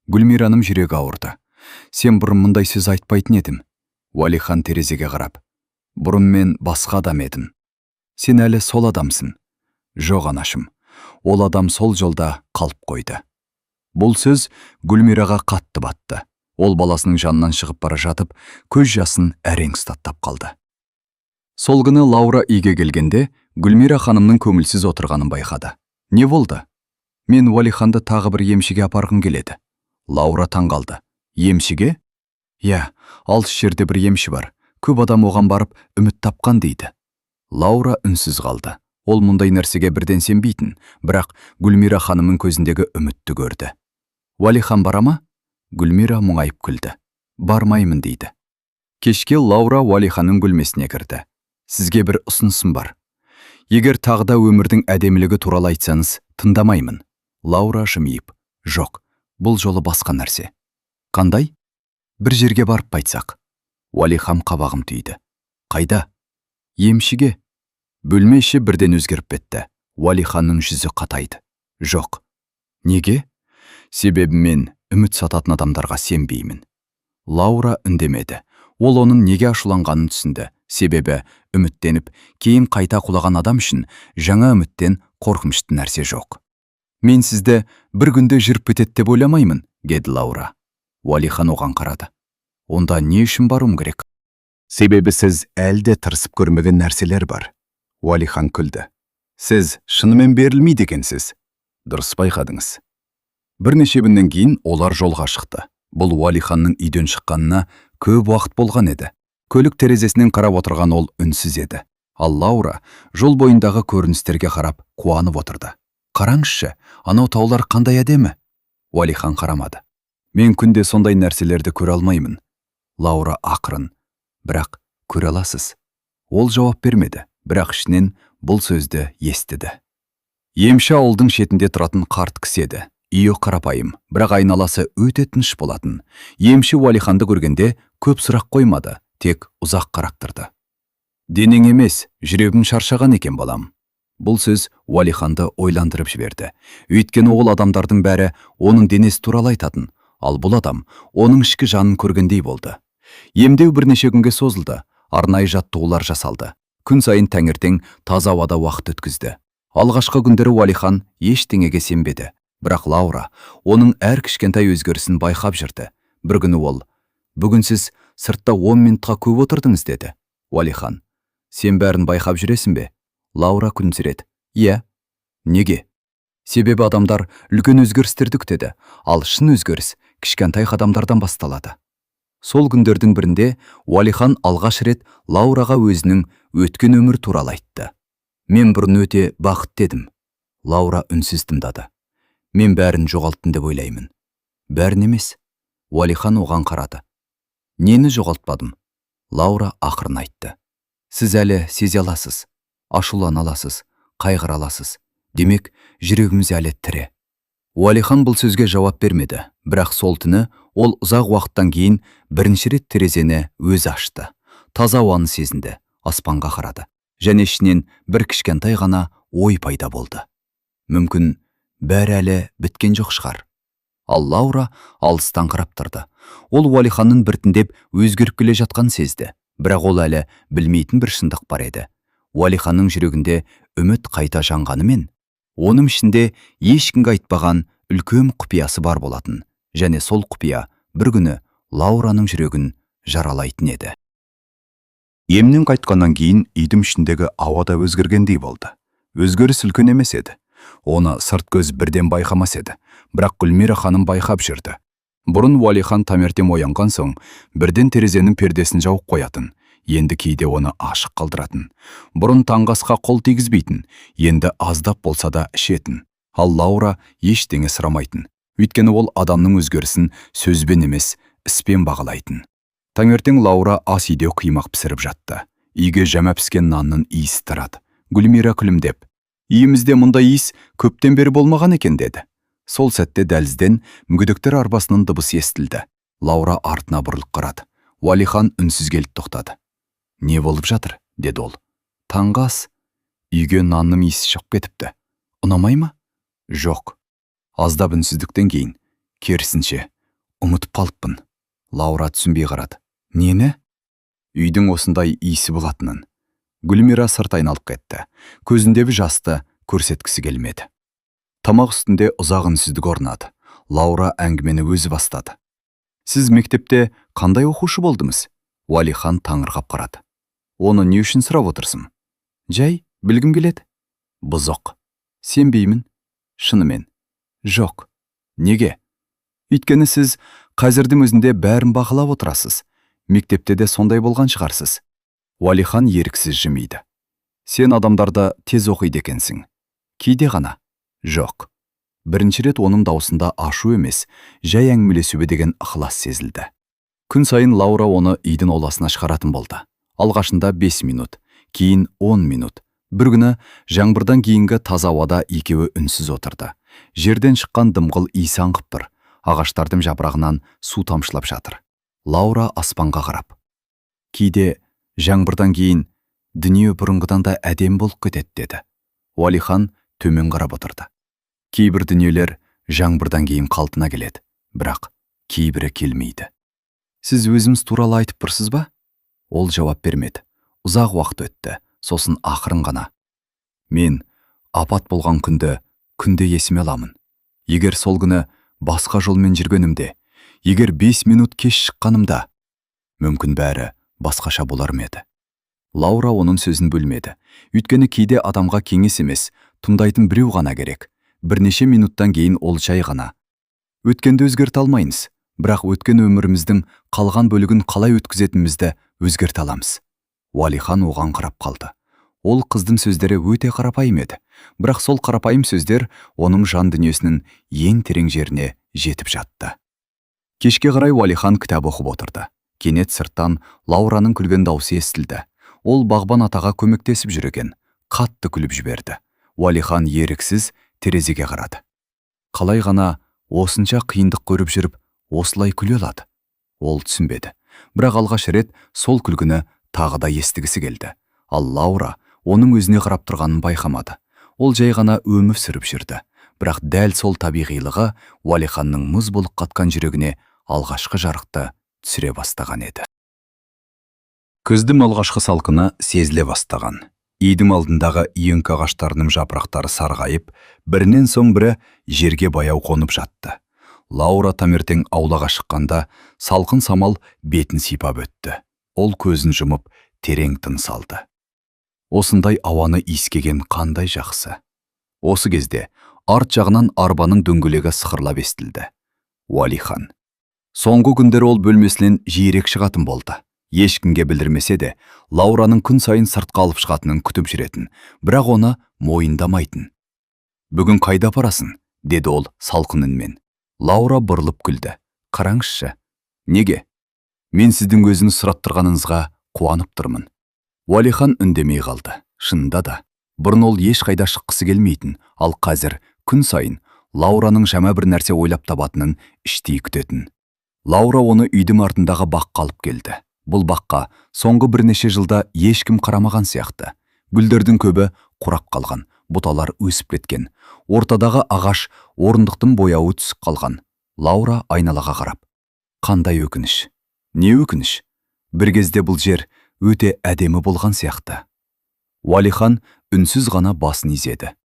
Гүлмираның жүрегі ауырды. Сен бұрын мұндай сөз айтпайтын едім. Уалихан терезеге қарап. Бұрын мен басқа адам едім. Сен әлі сол адамсың. Жоқ анашым, ол адам сол жолда қалып қойды. Бұл сөз Гүлмираға қатты батты. Ол баласының жанынан шығып бара жатып, көз жасын әрең ұстаттап қалды. Сол күні Лаура үйге келгенде, Гүлмира ханымның көңілсіз отырғанын байқады. Не болды? Мен Уалиханды тағы бір емшіге апарғым келеді. Лаура таң қалды. Емшіге? Я, алыс жерде бір емші бар. Көп адам оған барып үміт тапқан дейді. Лаура үнсіз қалды. Ол мұндай нәрсеге бірден сенбейтін, бірақ Гүлмира ханымның көзіндегі үмітті көрді. Уалихан бара ма? Гүлмира мұңайып күлді. Бармаймын дейді. Кешке Лаура Уалиханның бөлмесіне кірді. Сізге бір ұсынысым бар. Егер тағда өмірдің әдемілігі туралы айтсаңыз, тыңдамаймын. Лаура жымиып. Жоқ, бұл жолы басқа нәрсе. Қандай? Бір жерге барып айтсақ. Уалихан қабағым түйді. Қайда? Емшіге. Бөлме іші бірден өзгеріп кетті. Уалиханның жүзі қатайды. Жоқ. Неге? Себебі мен үміт сататын адамдарға сенбеймін. Лаура үндемеді. Ол оның неге ашуланғанын түсінді. Себебі үміттеніп, кейін қайта құлаған адам үшін жаңа үміттен қорқынышты нәрсе жоқ. Мен сізді бір күнде жүріп кетеді деп ойламаймын, деді Лаура. Уалихан оған қарады. Онда не үшін баруым керек? Себебі сіз әлде тырысып көрмеген нәрселер бар. Уалихан күлді. Сіз шынымен берілмейді екенсіз. Дұрыс байқадыңыз. Бірнеше күннен кейін олар жолға шықты. Бұл Уалиханның үйден шыққанына көп уақыт болған еді. Көлік терезесінен қарап отырған ол үнсіз еді. Ал Лаура жол бойындағы көріністерге қарап қуанып отырды. Қараңызшы, анау таулар қандай әдемі? Уалихан қарамады. Мен күнде сондай нәрселерді көре алмаймын. Лаура ақырын: "Бірақ көре аласыз?" Ол жауап бермеді, бірақ ішінен бұл сөзді естіді. Емші ауылдың шетінде тұратын қарт кісі еді. Үйі қарапайым, бірақ айналасы өте тыныш болатын. Емші Уалиханды көргенде көп сұрақ қоймады, тек ұзақ қарап тұрды. "Денең емес, жүрегің шаршаған екен, балам." Бұл сөз Уалиханды ойландырып жіберді. Өйткені ол адамдардың бәрі оның денесі туралы айтатын, ал бұл адам оның ішкі жанын көргендей болды. Емдеу бірнеше күнге созылды, арнайы жаттығулар жасалды. Күн сайын таңертең таза ауада уақыт өткізді. Алғашқы күндері Уалихан ештеңеге сенбеді, бірақ Лаура оның әр кішкентай өзгерісін байқап жүрді. Бір күні ол: "Бүгін сіз сыртта 10 минутқа көп отырдыңыз", деді. Уалихан: "Сен бәрін байқап жүресің бе?" Лаура күлімсіреді: "Иә." "Неге?" "Себебі адамдар үлкен өзгерістерді күтеді, ал шын өзгеріс кішкентай қадамдардан басталады." Сол күндердің бірінде Уалихан алғаш рет Лаураға өзінің өткен өмір туралы айтты. "Мен бұрын өте бақытты едім." Лаура үнсіз тыңдады. "Мен бәрін жоғалттым деп ойлаймын." "Бәрін емес." Уалихан оған қарады. "Нені жоғалтпадым?" Лаура ақырын айтты. "Сіз әлі сезе аласыз, ашулана аласыз, қайғыра аласыз. Демек, жүрегіміз әлі тірі." Уалихан бұл сөзге жауап бермеді, бірақ сол түні ол ұзақ уақыттан кейін бірінші рет терезені өзі ашты. Таза ауаны сезінді, аспанға қарады, және ішінен бір кішкентай ғана ой пайда болды. Мүмкін бәрі әлі біткен жоқ шығар. Ал Лаура алыстан қарап тұрды. Ол Уалиханның біртіндеп өзгеріп келе жатқанын сезді, бірақ ол әлі білмейтін бір шындық бар еді. Уалиханның жүрегінде үміт қайта жанғанымен, оның ішінде ешкімге айтпаған үлкен құпиясы бар болатын, және сол құпия бір күні Лаураның жүрегін жаралайтын еді. Емнен қайтқаннан кейін үйдің ішіндегі ауа да өзгергендей болды. Өзгеріс үлкен емес еді. Оны сырт көз бірден байқамас еді, бірақ Гүлмира ханым байқап жүрді. Бұрын Уалихан таңертең оянған соң бірден терезенің пердесін жауып қоятын, енді кейде оны ашық қалдыратын. Бұрын таңғы асқа қол тигізбейтін, енді аздап болса да ішетін. Ал Лаура ештеңе сұрамайтын, өйткені ол адамның өзгерісін сөзбен емес, іспен бағалайтын. Таңертең Лаура ас үйде қимақ пісіріп жатты. Үйге жаңа піскен нанның иісі тарады. Гүлмира күлімдеп: "Үйімізде мұндай иіс көптен бері болмаған екен", деді. Сол сәтте дәлізден мүгедектер арбасының дыбысы естілді. Лаура артына бұрылып қарады. Уалихан үнсіз келіп тоқтады. "Не болып жатыр?" деді ол. "Таңғы ас. Үйге нанның иісі шығып кетіпті. Ұнамай ма?" "Жоқ." Аздап үнсіздіктен кейін: "Керісінше, ұмытып қалыппын." Лаура түсінбей қарады. "Нені?" "Үйдің осындай иісі болатынын." Гүлмира сырт айналып кетті. Көзіндегі жасты көрсеткісі келмеді. Тамақ үстінде ұзақ үнсіздік орнады. Лаура әңгімені өзі бастады. "Сіз мектепте қандай оқушы болдыңыз?" Уалихан таңырқап қарады. "Оны не үшін сұрап отырсың?" "Жай, білгім келеді." "Бұзық." "Сенбеймін." "Шынымен?" "Жоқ." "Неге?" "Өйткені сіз қазірдің өзінде бәрін бақылап отырасыз. Мектепте де сондай болған шығарсыз." Уалихан еріксіз жымиды. "Сен адамдарды тез оқиды екенсің." "Кейде ғана." "Жоқ." Бірінші рет оның даусында ашу емес, жай әңгімелесуі деген ықылас сезілді. Күн сайын Лаура оны үйдің ауласына шығаратын болды. Алғашында 5 минут, кейін 10 минут. Бір күні жаңбырдан кейінгі таза ауада екеуі үнсіз отырды. Жерден шыққан дымқыл иісі аңқып тұр. Ағаштардың жапырағынан су тамшылап жатыр. Лаура аспанға қарап: "Кейде жаңбырдан кейін дүние бұрынғыдан да әдем болып кетеді", деді. Уалихан төмен қарап отырды. "Кейбір дүниелер жаңбырдан кейін қалпына келеді, бірақ кейбірі келмейді." "Сіз өзіңіз туралы айтып тұрсыз ба?" Ол жауап бермеді. Ұзақ уақыт өтті, сосын ақырын ғана: "Мен апат болған күнде есіме аламын. Егер сол күні басқа жолмен жүргенімде, егер 5 минут кеш шыққанымда, мүмкін бәрі басқаша болар ма еді?" Лаура оның сөзін бөлмеді. Өйткені кейде адамға кеңес емес, тыңдайтын біреу ғана керек. Бірнеше минуттан кейін ол жай ғана: "Өткенді өзгерте алмаймыз, бірақ өткен өміріміздің қалған бөлігін қалай өткізетінімізді өзгерте аламыз." Уалихан оған қарап қалды. Ол қыздың сөздері өте қарапайым еді, бірақ сол қарапайым сөздер оның жан дүниесінің ең терең жеріне жетіп жатты. Кешке қарай Уалихан кітап оқып отырды. Кенет сырттан Лаураның күлген даусы естілді. Ол бағбан атаға көмектесіп жүр екен. Қатты күліп жіберді. Уалихан еріксіз терезеге қарады. Қалай ғана осынша қиындық көріп жүріп, осылай күле алады? Ол түсінбеді. Бірақ алғаш рет сол күлгіні тағы да естігісі келді. Ал Лаура оның өзіне қарап тұрғанын байқамады. Ол жай ғана өмір сүріп жүрді. Бірақ дәл сол табиғилығы Уалиханның мұз болып қатқан жүрегіне алғашқы жарықты түсіре бастаған еді. Күздің алғашқы салқыны сезіле бастаған. Үйдің алдындағы үйеңкі ағаштарының жапырақтары сарғайып, бірінен соң бірі жерге баяу қонып жатты. Лаура таңертең аулаға шыққанда салқын самал бетін сипап өтті. Ол көзін жұмып, терең тыныс алды. Осындай ауаны иіскеген қандай жақсы. Осы кезде арт жағынан арбаның дөңгелегі сықырлап естілді. Уалихан. Соңғы күндері ол бөлмесінен жиірек шығатын болды. Ешкімге білдірмесе де, Лаураның күн сайын сыртқа алып шығатынын күтіп жүретін, бірақ оны мойындамайтын. «Бүгін қайда апарасың?» деді ол салқын үнмен. Лаура бұрылып күлді. «Қараңызшы». «Неге?» «Мен сіздің өзіңіз сұрап тұрғаныңызға қуанып тұрмын». Уалихан үндемей қалды. Шынында да, бұрын ол ешқайда шыққысы келмейтін, ал қазір күн сайын Лаураның жаңа бір нәрсе ойлап табатынын іштей күтетін. Лаура оны үйдің артындағы баққа алып келді. Бұл баққа соңғы бірнеше жылда ешкім қарамаған сияқты. Гүлдердің көбі құрап қалған, бұталар өсіп кеткен. Ортадағы ағаш орындықтың бояуы түсіп қалған. Лаура айналаға қарап: «Қандай өкініш? Не өкініш? Бір кезде бұл жер өте әдемі болған сияқты». Уалихан үнсіз ғана басын изеді.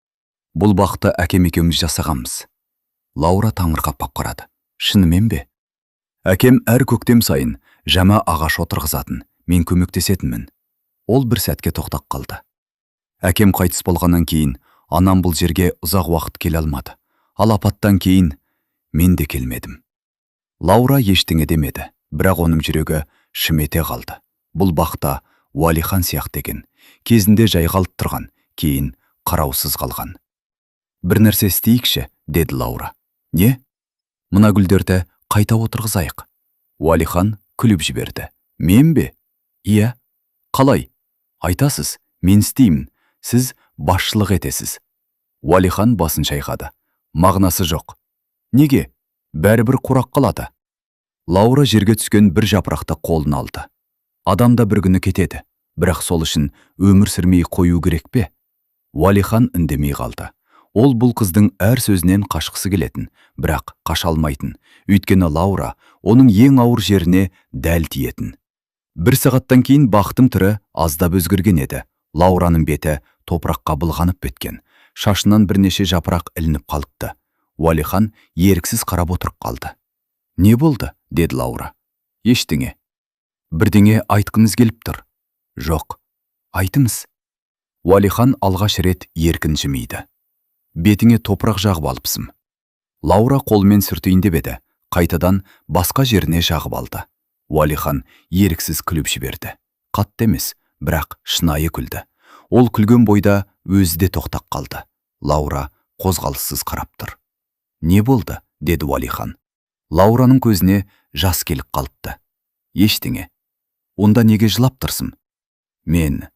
«Бұл бақты әкем екеуміз жасағанбыз». Лаура таңырқап қарады. «Шынымен бе?» «Әкем әр көктем сайын жаңа ағаш отырғызатын, мен көмектесетінмін». Ол бір сәтке тоқтап қалды. «Әкем қайтыс болғаннан кейін анам бұл жерге ұзақ уақыт келе алмады. Ал апаттан кейін мен де келмедім». Лаура ештеңе демеді, бірақ оның жүрегі шымете қалды. Бұл бақта Уалихан сияқты екен. Кезінде жайғалып тұрған, кейін қараусыз қалған. «Бір нәрсе істейікші», деді Лаура. «Не?» «Мына гүлдерді қайта отырғызайық». Уалихан күліп жіберді. «Мен бе?» «Иә». «Қалай?» «Айтасыз, мен істеймін, сіз басшылық етесіз». Уалихан басын шайқады. «Мағынасы жоқ». «Неге? Бәрібір құрақ қалады». Лаура жерге түскен бір жапырақты қолын алды. «Адамда бір күні кетеді, бірақ сол үшін өмір сүрмей қою керек пе?» Уалихан үндемей қалды. Ол бұл қыздың әр сөзінен қашқысы келетін, бірақ қаша алмайтын. Өйткені Лаура оның ең ауыр жеріне дәл тиетін. Бір сағаттан кейін бақтың түрі аздап өзгерген еді. Лаураның беті топыраққа былғанып біткен. Шашынан бірнеше жапырақ ілініп қалыпты. Уалихан еріксіз қарап отырып қалды. «Не болды?» деді Лаура. «Ештеңе». «Бірдеңе айтқыңыз келіп тұр». «Жоқ». «Айтыңыз». Уалихан алғаш рет еркін жымиды. «Бетіңе топырақ жағып алыпсың». Лаура қолмен сүртейін деп еді, қайтадан басқа жеріне жағып алды. Уалихан еріксіз күліп жіберді. Қатты емес, бірақ шынайы күлді. Ол күлген бойда өзі де тоқтап қалды. Лаура қозғалыссыз қарап тұр. «Не болды?» деді Уалихан. Лаураның көзіне жас келіп қалыпты. «Ештеңе». «Онда неге жылап тұрсың?» Мен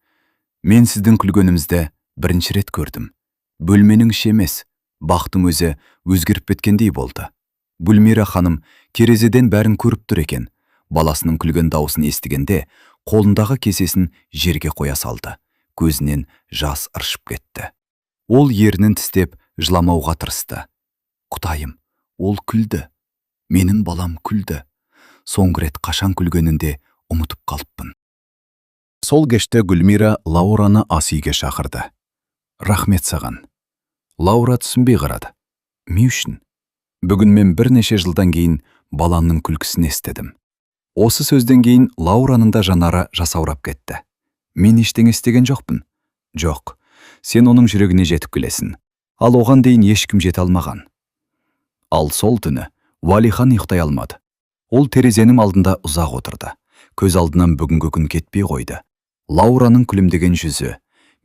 сіздің күлгенімізді бірінші рет көрдім. Бөлменің іші емес, бақтың өзі өзгеріп кеткендей болды. Гүлмира ханым терезеден бәрін көріп тұр екен. Баласының күлген даусын естігенде қолындағы кесесін жерге қоя салды. Көзінен жас ыршып кетті. Ол ернін тістеп жыламауға тырысты. «Құдайым, ол күлді. Менің балам күлді. Соңғы рет қашан күлгенінде ұмытып қалыппын». Сол кеште Гүлмира Лаураны ас үйге шақырды. «Рахмет саған». Лаура түсінбей қарады. «Ме үшін?» «Бүгін мен бірнеше жылдан кейін баланың күлкісін естідім». Осы сөзден кейін Лаураның да жанары жасаурап кетті. «Мен ештеңе істеген жоқпын». «Жоқ, сен оның жүрегіне жетіп келесің. Ал оған дейін ешкім жете алмаған». Ал сол түні Уалихан ұйықтай алмады. Ол терезенің алдында ұзақ отырды. Көз алдынан бүгінгі күн кетпей қойды. Лаураның күлімдеген жүзі,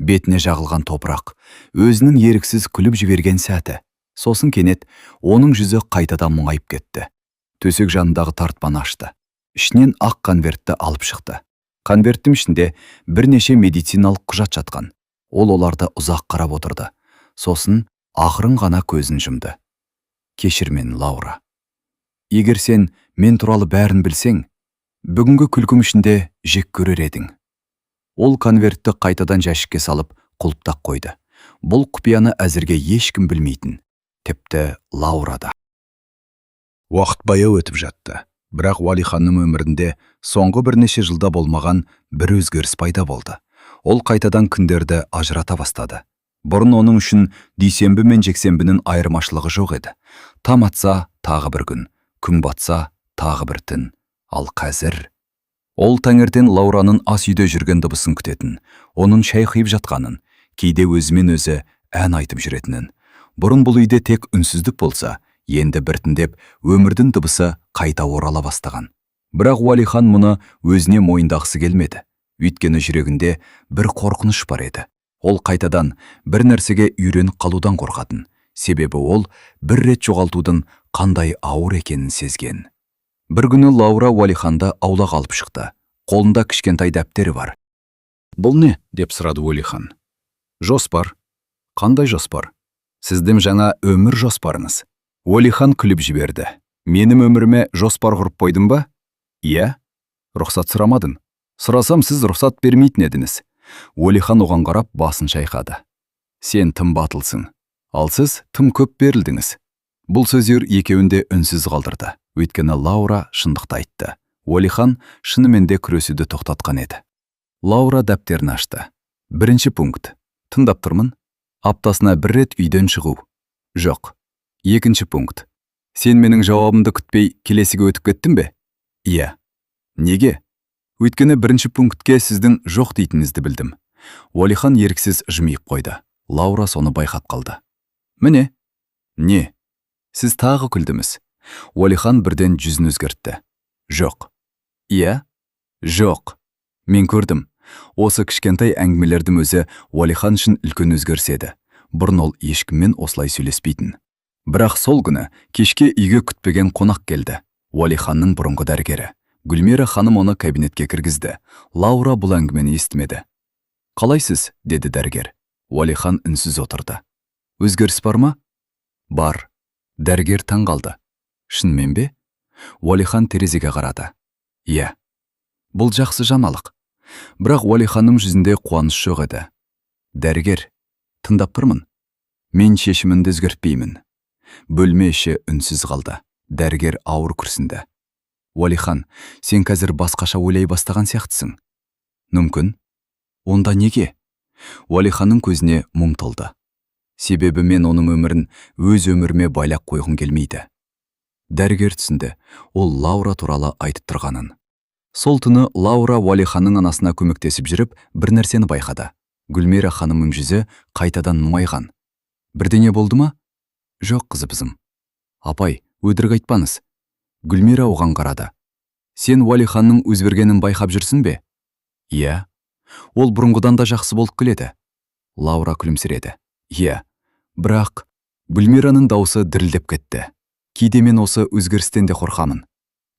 бетіне жағылған топырақ, өзінің еріксіз күліп жіберген сәті. Сосын кенет оның жүзі қайтадан мұңайып кетті. Төсек жанындағы тартпаны ашты. ішінен ақ конвертті алып шықты. Конверттің ішінде бірнеше медициналық құжат жатқан. Ол оларды ұзақ қарап отырды. Сосын ақырын ғана көзін жұмды. Кешір мені, Лаура. Егер сен мен туралы бәрін білсең, бүгінгі күлкім ішінде жек көрер едің. Ол конвертті қайтадан жәшікке салып құлыптап қойды. Бұл құпияны әзірге ешкім білмейтін, тіпті Лаура да. Уақыт баяу өтіп жатты. Бірақ Уәлиханның өмірінде соңғы бірнеше жылда болмаған бір өзгеріс пайда болды. Ол қайтадан күндерді ажырата бастады. Бұрын оның үшін дүйсенбі мен жексенбінің айырмашылығы жоқ еді. Там атса тағы бір күн батса тағы бір түн. Ал қазір ол таңертең Лаураның ас үйде жүрген дыбысын күтетін, оның шай құйып жатқанын, кейде өзімен өзі ән айтып жүретінін. Бұрын бұл үйде тек үнсіздік болса, енді біртіндеп өмірдің дыбысы қайта орала бастаған. Бірақ Уәлихан мұны өзіне мойындағысы келмеді. Өйткені жүрегінде бір қорқыныш бар еді. Ол қайтадан бір нәрсеге үйреніп қалудан қорқатын. Себебі ол бір рет жоғалтудың қандай ауыр екенін сезген. Бір күні Лаура Уәлиханды аулаға алып шықты. Қолында кішкентай дәптері бар. «Бұл не?» деп сұрады Уәлихан. «Жоспар». «Қандай жоспар?» «Сіздің жаңа өмір жоспарыңыз». Уәлихан күліп жіберді. «Менің өміріме жоспар құрып қойдың ба?» «Иә». «Рұқсат сұрамадың?» «Сұрасам сіз рұқсат бермейтін едіңіз». Уәлихан оған қарап басын шайқады. «Сен тым батылсың. Ал сіз тым көп берілдіңіз». Бұл сөздер екеуінде үнсіз қалдырды. Өйткені Лаура шындықты айтты. Уәлихан шынымен де күресуді тоқтатқан еді. Лаура дәптерін ашты. Бірінші пункт. Тыңдап тұрмын. Аптасына бір рет үйден шығу. Жоқ. Екінші пункт. Сен менің жауабымды күтпей келесіге өтіп кеттің бе? Иә. Неге? Өйткені бірінші пунктке сіздің жоқ дейтінізді білдім. Уәлихан еріксіз жымиып қойды. Лаура соны байқап қалды. Міне. Не? Сіз тағы күлдіңіз. Уәлихан бірден жүзін өзгертті. Жоқ. Иә? Жоқ. Мен көрдім. Осы кішкентай әңгімелердің өзі Уәлихан үшін үлкен өзгерседі. Бұрын ол ешкіммен осылай сөйлеспейтін. Бірақ сол күні кешке үйге күтпеген қонақ келді. Уәлиханның бұрынғы дәрігері. Гүлмира ханым оны кабинетке кіргізді. Лаура бұл әңгімені естімеді. «Қалайсыз?» деді дәрігер. Уәлихан үнсіз отырды. «Өзгеріс бар ма?» «Бар». Дәрігер таң қалды. «Шынымен бе?» Уәлихан терезеге қарады. «Иә». Бұл жақсы жаңалық. Бірақ Уәлиханның жүзінде қуаныш жоқ еді. «Дәрігер, тыңдап тұрмын. Мен шешімімді өзгертпеймін». Бөлме іші үнсіз қалды. Дәрігер ауыр күрсінді. «Уәлихан, сен қазір басқаша ойлай бастаған сияқтысың». «Мүмкін». «Онда неге?» Уәлиханның көзіне мұң толды. «Себебі мен оның өмірін өз өміріме байлап қойғым келмейді». Дәрігер түсінді. Ол Лаура туралы айтып тұрғанын. Сол түні Лаура Уәлиханның анасына көмектесіп жүріп, бір нәрсені байқады. Гүлмира ханымның жүзі қайтадан мұңайған. «Бірдеңе болды ма?» «Жоқ, қызым». «Апай, өтірік айтпаңыз». Гүлмира оған қарады. «Сен Уәлиханның өзгергенін байқап жүрсің бе?» «Иә». «Ол бұрынғыдан да жақсы болып келеді». Лаура күлімсіреді. «Иә». Бірақ Гүлмираның даусы дірілдеп кетті. «Кейде мен осы өзгерістен де қорқамын».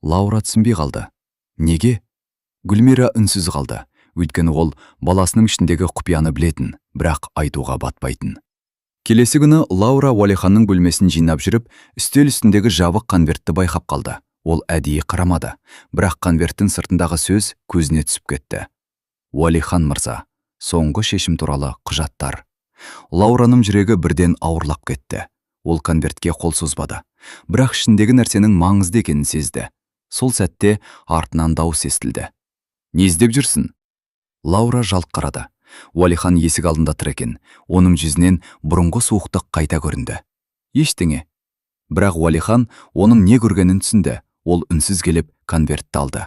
Лаура түсінбей қалды. «Неге?» Гүлмира үнсіз қалды. Өйткені ол баласының ішіндегі құпияны білетін, бірақ айтуға батпайтын. Келесі күні Лаура Уәлиханның бөлмесін жинап жүріп, үстел үстіндегі жабық конвертті байқап қалды. Ол әдейі қарамады, бірақ конверттің сыртындағы сөз көзіне түсіп кетті. «Уәлихан мырза, соңғы шешім туралы құжаттар». Лаураның жүрегі бірден ауырлап кетті. Ол конвертке қол созбады, бірақ ішіндегі нәрсенің маңызды екенін сезді. Сол сәтте артынан дауыс естілді. «Не іздеп жүрсің?» Лаура жалт қарады. Уәлихан есік алдында тұр екен. Оның жүзінен бұрынғы суықтық қайта көрінді. «Ештеңе». Бірақ Уәлихан оның не көргенін түсінді. Ол үнсіз келіп конвертті алды.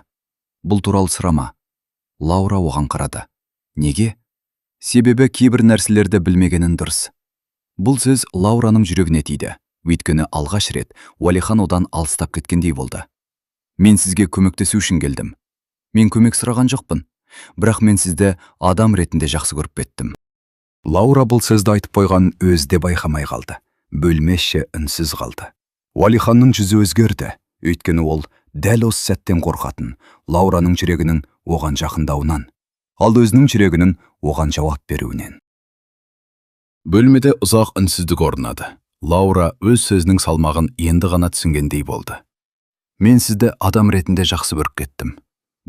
«Бұл туралы сұрама». Лаура оған қарады. «Неге?» «Себебі кейбір нәрселерді білмегенін дұрыс». Бұл сөз Лаураның жүрегіне тиді. Өйткені алғаш рет Уәлихан одан алыстап кеткендей болды. «Мен сізге көмектесу үшін келдім». «Мен көмек сұраған жоқпын. Бірақ мен сізді адам ретінде жақсы көріп кеттім». Лаура бұл сөзді айтып қойған өзде байқамай қалды. Бөлме іші үнсіз қалды. Уәлиханның жүзі өзгерді. Өйткені ол дәл осы сәттен қорқатын Лаураның жүрегінің оған жақындауынан, ал өзінің жүрегінің оған жауап беруінен. Бөлмеде ұзақ үнсіздік орнады. Лаура өз сөзінің салмағын енді ғана түсінгендей болды. Мен сізді адам ретінде жақсы көріп кеттім.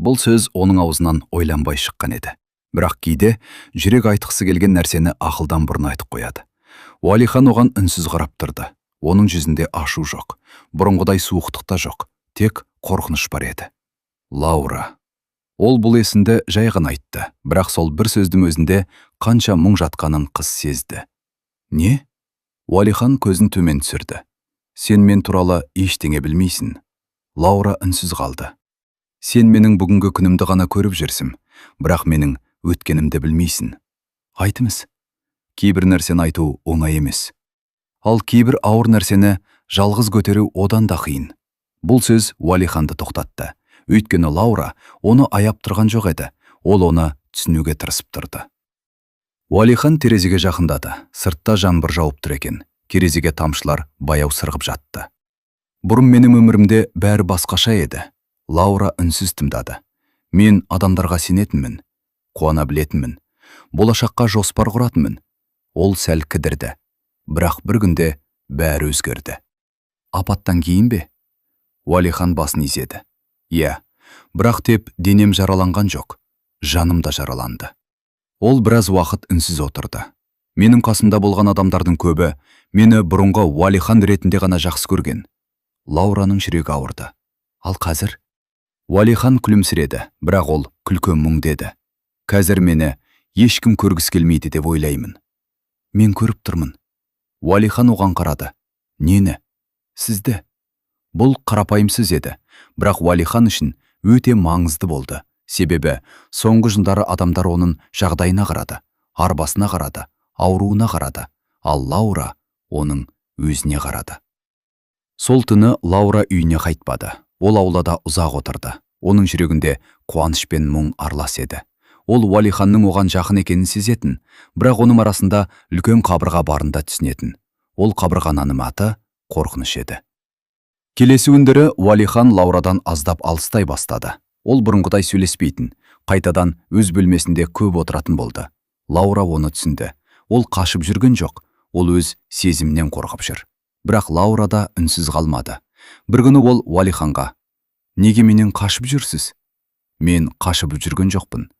Бұл сөз оның аузынан ойланбай шыққан еді. Бірақ кейде жүрек айтқысы келген нәрсені ақылдан бұрын айтып қояды. Уәлихан оған үнсіз қарап тұрды. Оның жүзінде ашу жоқ, бұрынғыдай суықтық та жоқ, тек қорқыныш бар еді. Лаура. Ол бұл есінді жай ғана айтты, бірақ сол бір сөздің өзінде қанша мұң жатқанын қыз сезді. Не? Уәлихан көзін төмен түсірді. Сен мен туралы ештеңе білмейсің. Лаура үнсіз қалды. Сен менің бүгінгі күнімді ғана көріп жүрсің, бірақ менің өткенімді білмейсің. Айтыңыз. Кейбір нәрсені айту оңай емес. Ал кейбір ауыр нәрсені жалғыз көтеру одан да қиын. Бұл сөз Уәлиханды тоқтатты. Өйткені Лаура оны аяп тұрған жоқ еді. Ол оны түсінуге тырысып тұрды. Уәлихан терезеге жақындады. Сыртта жаңбыр жауып тұр екен. Терезеге тамшылар баяу сырғып жатты. Бұрын менің өмірімде бәрі басқаша еді. Лаура үнсіз тыңдады. Мен адамдарға сенетінмін, қуана білетінмін, болашаққа жоспар құратынмын. Ол сәл кідірді. Бірақ бір күнде бәрі өзгерді. Апаттан кейін бе? Уәлихан басын изеді. Иә, бірақ деп денем жараланған жоқ, жаным да жараланды. Ол біраз уақыт үнсіз отырды. Менің қасымда болған адамдардың көбі мені бұрынғы Уәлихан ретінде ғана жақсы көрген. Лаураның жүрегі ауырды. Ал қазір? Уәлихан күлімсіреді, бірақ ол күлкі мұң деді. Қазір мені ешкім көргісі келмейді деп ойлаймын. Мен көріп тұрмын. Уәлихан оған қарады. Нені? Сізді? Бұл қарапайым сөз еді, бірақ Уәлихан үшін өте маңызды болды. Себебі соңғы жылдары адамдар оның жағдайына қарады, арбасына қарады, ауруына қарады, ал Лаура оның өзіне қарады. Сол түні Лаура үйіне қайтпады. Ол аулада ұзақ отырды. Оның жүрегінде қуаныш пен мұң аралас еді. Ол Уәлиханның оған жақын екенін сезетін, бірақ оның арасында үлкен қабырға барында түсінетін. Ол қабырғаның аты қорқыныш еді. Келесі күндері Уәлихан Лаурадан аздап алыстай бастады. Ол бұрынғыдай сөйлеспейтін, қайтадан өз бөлмесінде көп отыратын болды. Лаура оны түсінді. Ол қашып жүрген жоқ, ол өз сезімнен қорқып жүр. Бірақ Лаура да үнсіз қалмады. Бір күні ол Уәлиханға: «Неге менен қашып жүрсіз?» «Мен қашып жүрген жоқпын».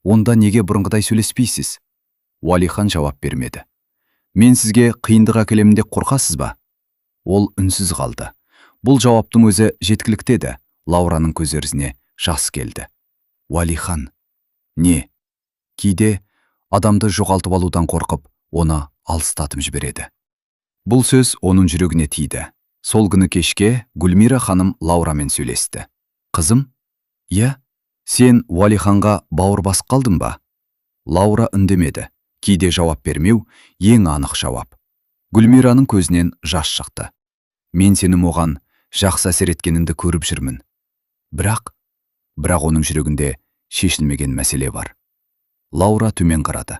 «Онда неге бұрынғыдай сөйлеспейсіз?» Уәлихан жауап бермеді. «Мен сізге қиындық әкелемін деп қорқасыз ба?» Ол үнсіз қалды. Бұл жауаптың өзі жеткілікті еді. Лаураның көздеріне жас келді. Уәлихан. Не? Кейде адамды жоғалтып алудан қорқып, оны алыстатып жібереді. Бұл сөз оның жүрегіне тиді. Сол күні кешке Гүлмира ханым Лаурамен сөйлесті. Қызым? Иә? Сен Уәлиханға бауыр басып қалдың ба? Лаура үндемеді. Кейде жауап бермеу ең анық жауап. Гүлмираның көзінен жас шықты. Мен сенің оған жақсы әсер еткеніңді көріп жүрмін. Бірақ оның жүрегінде шешілмеген мәселе бар. Лаура төмен қарады.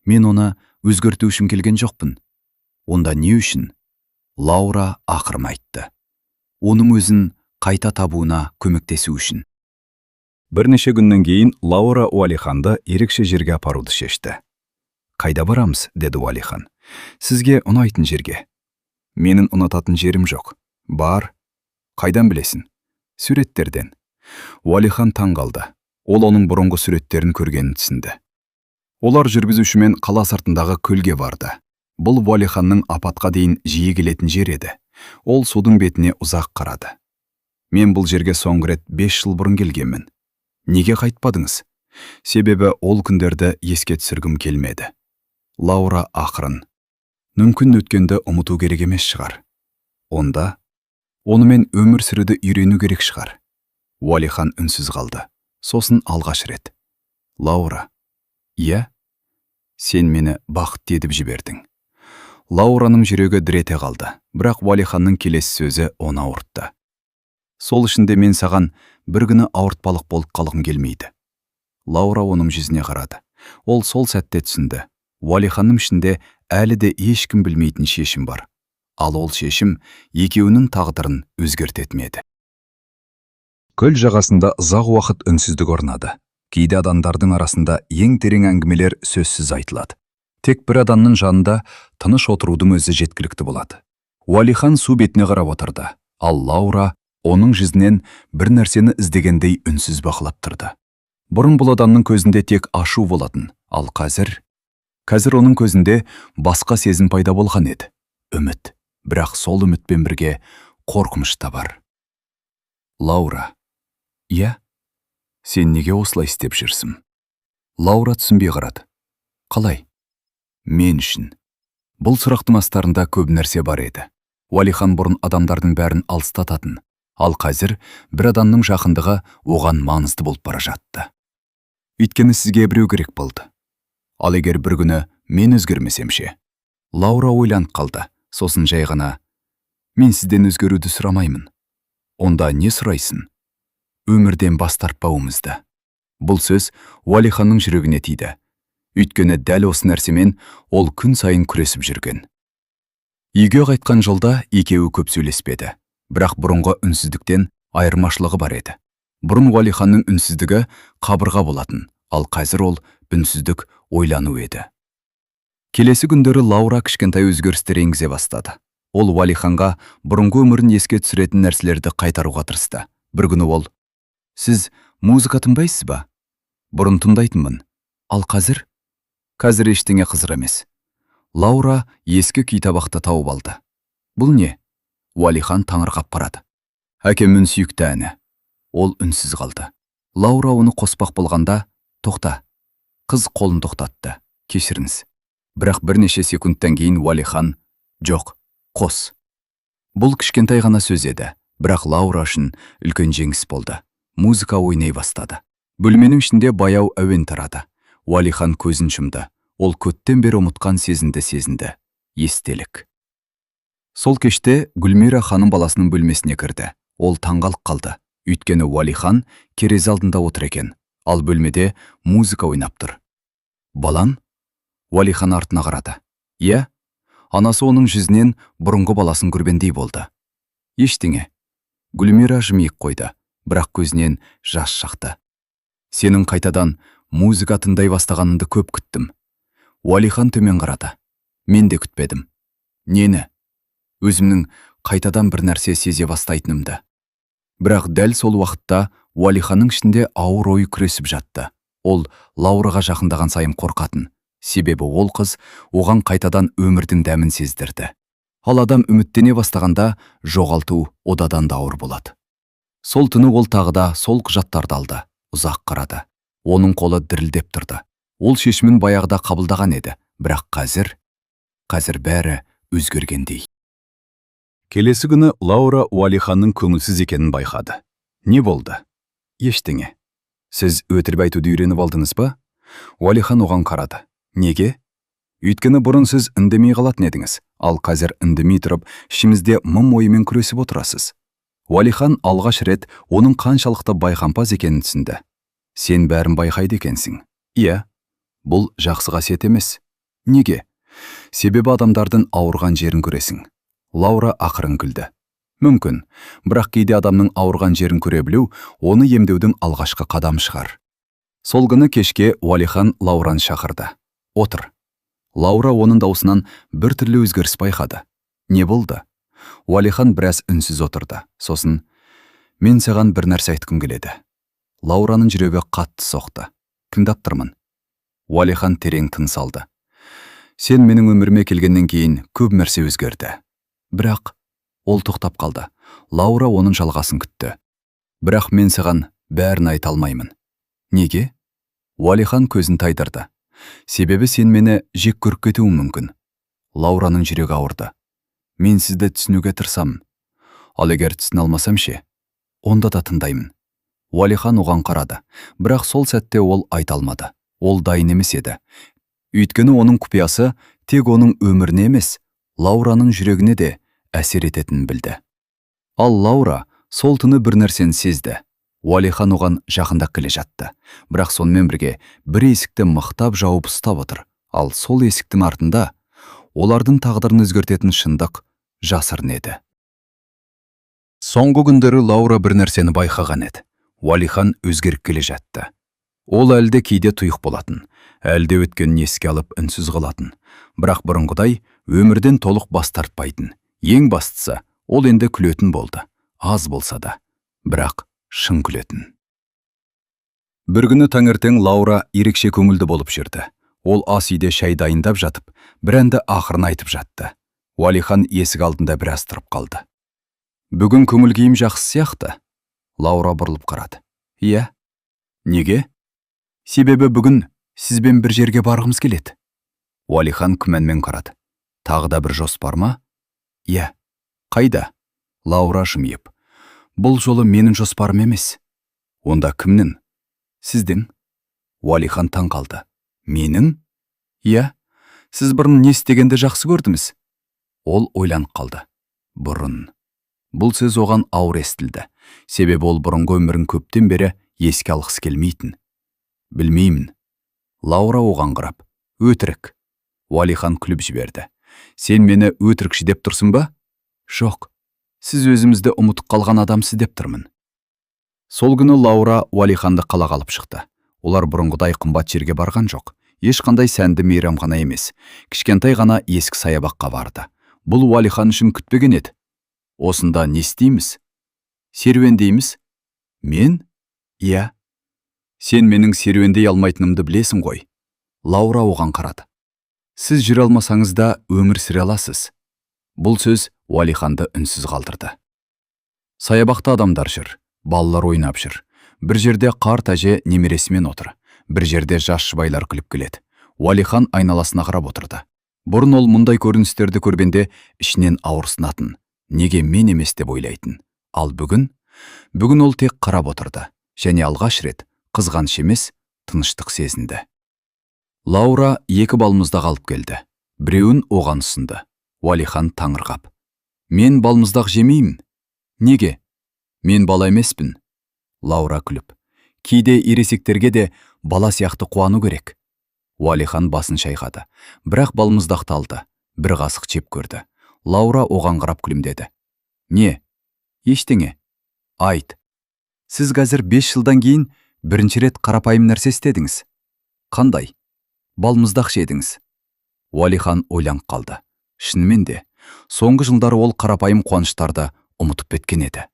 Мен оны өзгерту үшін келген жоқпын. Онда не үшін? Лаура ақырын айтты. Оның өзін қайта табуына көмектесу үшін. Бірнеше күннен кейін Лаура Уәлиханды ерекше жерге апаруды шешті. Қайда барамыз? Деді Уәлихан. Сізге ұнайтын жерге. Менің ұнататын жерім жоқ. Бар. Қайдан білесің? Суреттерден. Уәлихан таң қалды. Ол оның бұрынғы суреттерін көргенін түсінді. Олар жүргізушімен қала сыртындағы көлге барды. Бұл Уәлиханның апатқа дейін жиі келетін жер еді. Ол судың бетіне ұзақ қарады. Мен бұл жерге соңғы рет 5 жыл бұрын келгенмін. Неге қайтпадыңыз? Себебі ол күндерді еске түсіргім келмеді. Лаура ақырын. Мүмкін өткенді ұмыту керек емес шығар. Онда онымен өмір сүруді үйрену керек шығар. Уәлихан үнсіз қалды. Сосын алғаш рет. Лаура. Иә? Сен мені бақытты етіп жібердің. Лаураның жүрегі дір ете қалды, бірақ Уәлиханның келесі сөзі оны ауыртты. Сол үшінде мен саған бір күні ауыртпалық болып қалғым келмейді. Лаура оның жүзіне қарады. Ол сол сәтте түсінді. Уәлиханның ішінде әлі де ешкім білмейтін шешім бар. Ал ол шешім екеуінің тағдырын өзгертетін еді. Көл жағасында ұзақ уақыт үнсіздік орнады. Кейде адамдардың арасында ең терең әңгімелер сөзсіз айтылады. Тек бір адамның жанында тыныш отырудың өзі жеткілікті болады. Уалихан су бетіне қарап отырды, ал Лаура оның жүзінен бір нәрсені іздегендей үнсіз бақылап тұрды. Бұрын бұл адамның көзінде тек ашу болатын, ал қазір оның көзінде басқа сезім пайда болған еді. Үміт, бірақ сол үмітпен бірге қорқыныш та бар. Лаура, иә, сен неге осылай істеп жүрсің? Лаура түсінбей қарады. Қалай? Мен үшін. Бұл сұрақтың астарында көп нәрсе бар еді. Уалихан бұрын адамдардың бәрін алыстататын, ал қазір бір адамның жақындығы оған маңызды болып бара жатты. Өйткені сізге біреу керек болды. Ал егер бір күні мен өзгермесем ше? Лаура ойланып қалды, сосын жай ғана: мен сізден өзгеруді сұрамаймын. Онда не сұрайсың? Өмірден бас тартпауымызды. Бұл сөз Уалиханның жүрегіне тиді. Өйткені дәл осы нәрсемен ол күн сайын күресіп жүрген. Үйге қайтқан жолда екеуі көп сөйлеспеді, бірақ бұрынғы үнсіздіктен айырмашылығы бар еді. Бұрын Уалиханның үнсіздігі қабырға болатын, ал қазір ол үнсіздік ойлану еді. Келесі күндері Лаура кішкентай өзгерістер енгізе бастады. Ол Уалиханға бұрынғы өмірін еске түсіретін нәрселерді қайтаруға тырысты. Бір күні ол: сіз музыка тыңдайсыз ба? Бұрын тыңдайтынмын. Ал қазір? Қазір ештеңе қызық емес. Лаура ескі күйтабақты тауып алды. Бұл не? Уалихан таңырқап барады. Әкемнің сүйікті әні. Ол үнсіз қалды. Лаура оны қоспақ болғанда: тоқта. Қыз қолын тоқтатты. Кешіріңіз. Бірақ бірнеше секундтан кейін Уалихан: жоқ, қос. Бұл кішкентай ғана сөз еді, бірақ Лаура үшін үлкен жеңіс болды. Музыка ойнай бастады. Бөлменің ішінде баяу әуен тарады. Уалихан көзін жұмды. Ол көттен бері ұмытқан сезінді. Естелік. Сол кеште Гүлмира ханым баласының бөлмесіне кірді. Ол таңғалып қалды. Өйткені Уалихан керезе алдында отыр екен, ал бөлмеде музыка ойнап тұр. Балам? Уалихан артына қарады. Иә? Анасы оның жүзінен бұрынғы баласын көргендей болды. Ештеңе. Гүлмира жымиып қойды, бірақ көзінен жас шақты. Сенің қайтадан музыка тыңдай бастағаныңды көп күттім. Уалихан төмен қарады. Мен де күтпедім. Нені? Өзімнің қайтадан бір нәрсе сезе бастайтынымды. Бірақ дәл сол уақытта Уалиханның ішінде ауыр ой күресіп жатты. Ол Лаураға жақындаған сайын қорқатын. Себебі ол қыз оған қайтадан өмірдің дәмін сездірді. Ал адам үміттене бастағанда жоғалту одадан да ауыр болады. Сол түні ол тағы да сол құжаттарды алды. Ұзақ қарады. Оның қолы дірілдеп тұрды. Ол шешімін баяғыда қабылдаған еді, бірақ қазір бәрі өзгергендей. Келесі күні Лаура Уалиханның көңілсіз екенін байқады. Не болды? Ештеңе. Сіз өтірік айтуды үйреніп алдыңыз ба? Уалихан оған қарады. Неге? Өйткені бұрын сіз үндемей қалатын едіңіз, ал қазір үндемей тұрып, ішіңізде мың ойымен күресіп отырасыз. Уалихан алғаш рет оның қаншалықты байқампаз екенін түсінді. Сен бәрін байқайды екенсің. Иә, бұл жақсы қасиет емес. Неге? Себебі адамдардың ауырған жерін көресің. Лаура ақырын күлді. Мүмкін, бірақ кейде адамның ауырған жерін көре білу оны емдеудің алғашқы қадамы шығар. Сол күні кешке Уалихан Лаураны шақырды. Отыр. Лаура оның даусынан бір түрлі өзгеріс байқады. Не болды? Уалихан біраз үнсіз отырды. Сосын: мен саған бір нәрсе айтқым келеді. Лаураның жүрегі қатты соқты. Тыңдап тұрмын. Уалихан терең тыныс алды. Сен менің өміріме келгеннен кейін көп нәрсе өзгерді. Бірақ ол тоқтап қалды. Лаура оның жалғасын күтті. Бірақ мен саған бәрін айта алмаймын. Неге? Уалихан көзін тайдырды. Себебі сен мені жек көріп кетуің мүмкін. Лаураның жүрегі ауырды. Мен сізді түсінуге тырысамын. Ал егер түсіне алмасам ше? Онда да тыңдаймын. Уалихан оған қарады, бірақ сол сәтте ол айта алмады. Ол дайын емес еді. Өйткені оның құпиясы тек оның өміріне емес, Лаураның жүрегіне де әсер ететінін білді. Ал Лаура сол түні бір нәрсені сезді. Уалихан оған жақындап келе жатты, бірақ сонымен бірге бір есікті мықтап жауып ұстап отыр. Ал сол есіктің артында олардың тағдырын өзгертетін шындық жасырын еді. Соңғы күндері Лаура бір нәрсені байқаған еді. Уалихан өзгеріп келе жатты. Ол әлде кейде тұйық болатын, әлде өткенін еске алып үнсіз қалатын. Бірақ бұрынғыдай өмірден толық бас тартпайтын. Ең бастысы, ол енді күлетін болды. Аз болса да, бірақ шын күлетін. Бір күні таңертең Лаура ерекше көңілді болып жүрді. Ол ас үйде шай дайындап жатып, бір әнді ақырын айтып жатты. Уалихан есік алдында біраз тұрып қалды. Бүгін көңіл күйім жақсы сияқты. Лаура бұрылып қарады. Иә. Неге? Себебі бүгін сізбен бір жерге барғымыз келеді. Уалихан күмәнмен қарады. Тағы да бір жоспар ма? Иә. Қайда? Лаура жымиып. Бұл жолы менің жоспарым емес. Онда кімнің? Сіздің? Уалихан таң қалды. Менің? Иә. Сіз бұрын не істегенді жақсы көрдіңіз? Ол ойланып қалды. Бұрын. Бұл сөз оған ауыр естілді. Себебі ол бұрынғы өмірін көптен бері еске алғысы келмейтін. Білмеймін. Лаура оған қарап. Өтірік. Уалихан күліп жіберді. Сен мені өтірікші деп тұрсың ба? Жоқ. Сіз өзімізді ұмытып қалған адамсыз деп тұрмын. Сол күні Лаура Уалиханды қалаға алып шықты. Олар бұрынғыдай қымбат жерге барған жоқ. Ешқандай сәнді мейрамхана емес. Кішкентай ғана ескі саябаққа барды. Бұл Уалихан үшін күтпеген еді. Осында не істейміз? Серуендейміз? Мен? Иә. Сен менің серуендей алмайтынымды білесің ғой. Лаура оған қарады. Сіз жүре алмасаңыз да өмір сүре аласыз. Бұл сөз Уалиханды үнсіз қалдырды. Саябақта адамдар жүр, балалар ойнап жүр. Бір жерде қарт әже немересімен отыр. Бір жерде жас жұбайлар күліп келеді. Уалихан айналасына қарап отырды. Бұрын ол мұндай көріністерді көргенде ішінен ауырсынатын. Неге мен емес деп ойлайтын. Ал бүгін ол тек қарап отырды. Және алғаш рет қызғаныш емес, тыныштық сезінді. Лаура екі балмұздақ алып келді. Біреуін оған ұсынды. Уалихан таңырқап. Мен балмұздақ жемеймін. Неге? Мен бала емеспін. Лаура күліп. Кейде ересектерге де бала сияқты қуану керек. Уалихан басын шайқады. Бірақ балмұздақты алды. Бір қасық жеп көрді. Лаура оған қарап күлімдеді. Не? Ештеңе. Айт. Сіз қазір 5 жылдан кейін бірінші рет қарапайым нәрсе істедіңіз. Қандай? Балмұздақ жедіңіз. Уалихан ойланып қалды. Шынымен де, соңғы жылдары ол қарапайым қуаныштарды ұмытып кеткен еді.